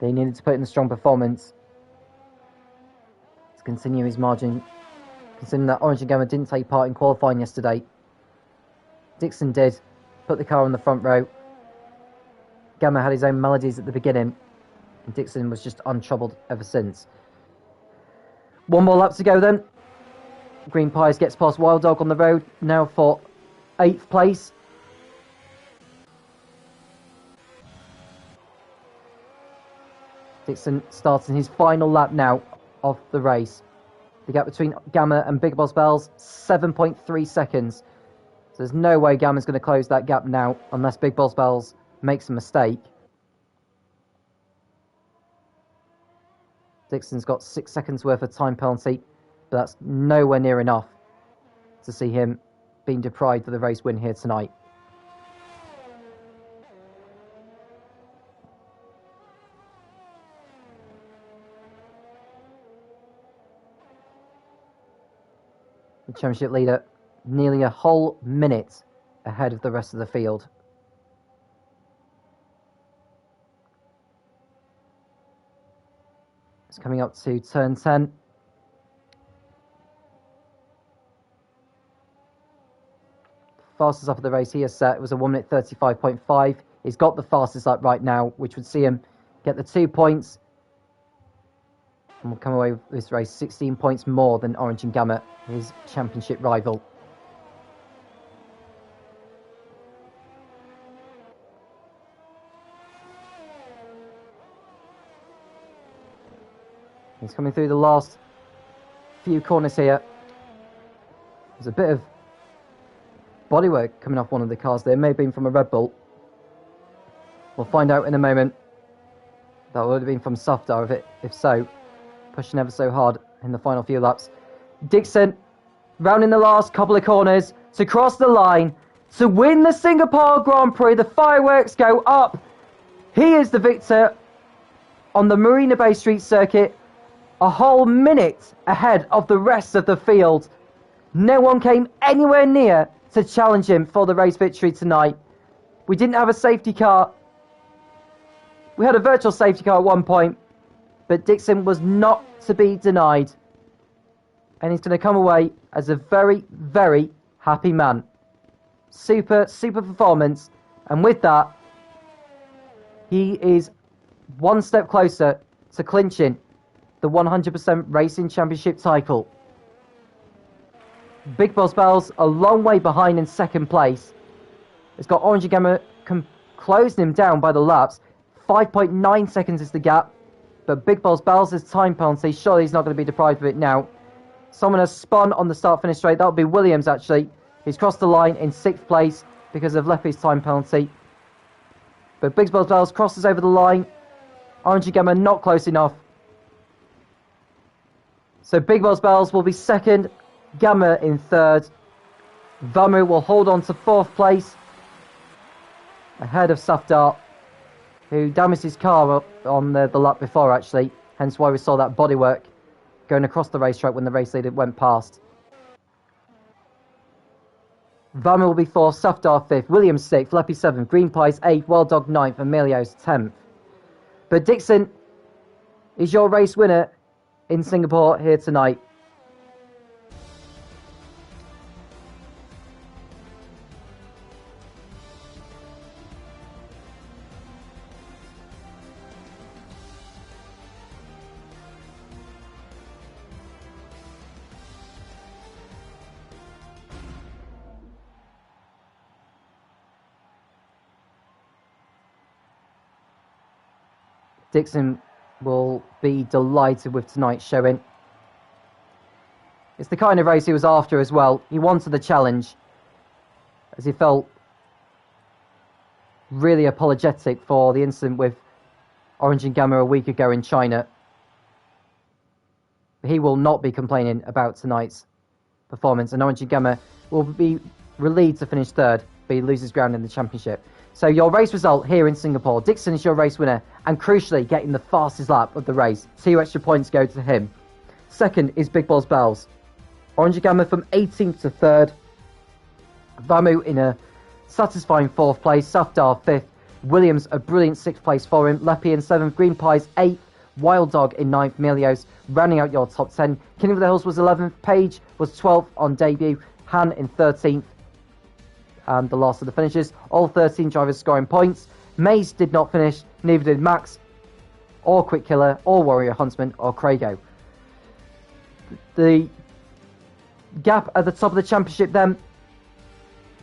They needed to put in a strong performance to continue his margin, considering that Orange and Gamma didn't take part in qualifying yesterday. Dixon did, put the car on the front row. Gamma had his own melodies at the beginning, and Dixon was just untroubled ever since. One more lap to go then. Green Pies gets past Wild Dog on the road, now for 8th place. Dixon starting his final lap now of the race. The gap between Gamma and Big Boss Bells, 7.3 seconds. So there's no way Gamma's going to close that gap now unless Big Boss Bells makes a mistake. Dixon's got 6 seconds worth of time penalty, but that's nowhere near enough to see him being deprived of the race win here tonight. The championship leader nearly a whole minute ahead of the rest of the field. It's coming up to turn 10. Fastest lap of the race he has set was a 1 minute 35.5. He's got the fastest lap right now, which would see him get the 2 points. And will come away with this race 16 points more than Orange and Gamma, his championship rival. He's coming through the last few corners here. There's a bit of bodywork coming off one of the cars there. It may have been from a Red Bull. We'll find out in a moment. That would have been from Safdar if so. Pushing ever so hard in the final few laps. Dixon rounding the last couple of corners to cross the line to win the Singapore Grand Prix. The fireworks go up. He is the victor on the Marina Bay Street circuit, a whole minute ahead of the rest of the field. No one came anywhere near to challenge him for the race victory tonight. We didn't have a safety car. We had a virtual safety car at one point, but Dixon was not to be denied. And he's going to come away as a very, very happy man. Super performance. And with that, he is one step closer to clinching the 100% Racing Championship title. Big Boss Bells a long way behind in second place. It's got Orange and Gamma closing him down by the laps. 5.9 seconds is the gap. But Big Boss Bells' time penalty, surely he's not going to be deprived of it now. Someone has spun on the start-finish straight. That would be Williams, actually. He's crossed the line in 6th place because of Leppy's time penalty. But Big Boss Bells crosses over the line. Orange and Gamma not close enough. So Big Boss Bells will be second. Gamma in third. Vamu will hold on to fourth place, ahead of Safdar, who damaged his car on the lap before, actually. Hence why we saw that bodywork going across the racetrack when the race leader went past. Vamu will be fourth, Safdar fifth, Williams sixth, Leppy seventh, Green Pies eighth, Wild Dog ninth, and Emilio's 10th. But Dixon is your race winner in Singapore here tonight. Dixon will be delighted with tonight's showing. It's the kind of race he was after as well. He wanted the challenge, as he felt really apologetic for the incident with Orange and Gamma a week ago in China. He will not be complaining about tonight's performance, and Orange and Gamma will be relieved to finish third, but he loses ground in the championship. So your race result here in Singapore, Dixon is your race winner, and crucially getting the fastest lap of the race. 2 extra points go to him. Second is Big Balls Bells. Orange Gamma from 18th to 3rd. Vamu in a satisfying 4th place. Safdar 5th. Williams a brilliant 6th place for him. Leppy in 7th. Green Pies 8th. Wild Dog in 9th. Melios rounding out your top 10. King of the Hills was 11th. Page was 12th on debut. Han in 13th. And the last of the finishes. All 13 drivers scoring points. Maze did not finish. Neither did Max, or Quick Killer, or Warrior Huntsman, or Craigo. The gap at the top of the championship then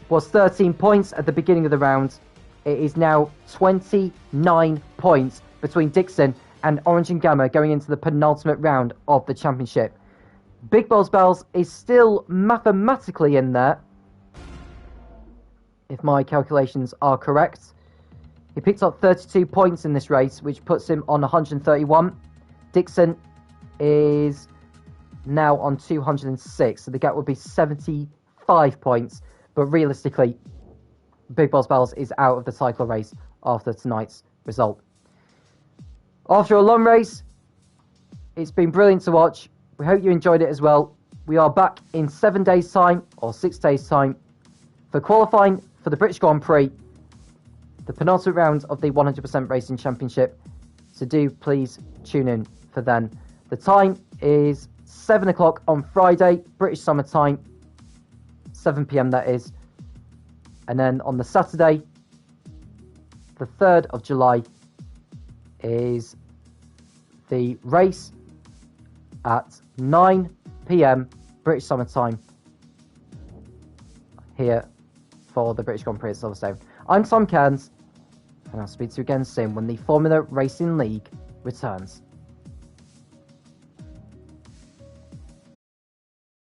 was 13 points at the beginning of the round. It is now 29 points between Dixon and Orange and Gamma going into the penultimate round of the championship. Big Balls Bells is still mathematically in there, if my calculations are correct. He picked up 32 points in this race, which puts him on 131. Dixon is now on 206, so the gap would be 75 points. But realistically, Big Balls Bells is out of the title race after tonight's result. After a long race, it's been brilliant to watch. We hope you enjoyed it as well. We are back in 7 days' time, or 6 days' time, for qualifying for the British Grand Prix, the penultimate round of the 100% Racing Championship. So do please tune in for then. The time is 7 o'clock on Friday, British Summer Time, 7 p.m. that is. And then on the Saturday, the 3rd of July, is the race at 9 p.m. British Summer Time here for the British Grand Prix at Silverstone. I'm Tom Cairns, and I'll speak to you again soon when the Formula Racing League returns.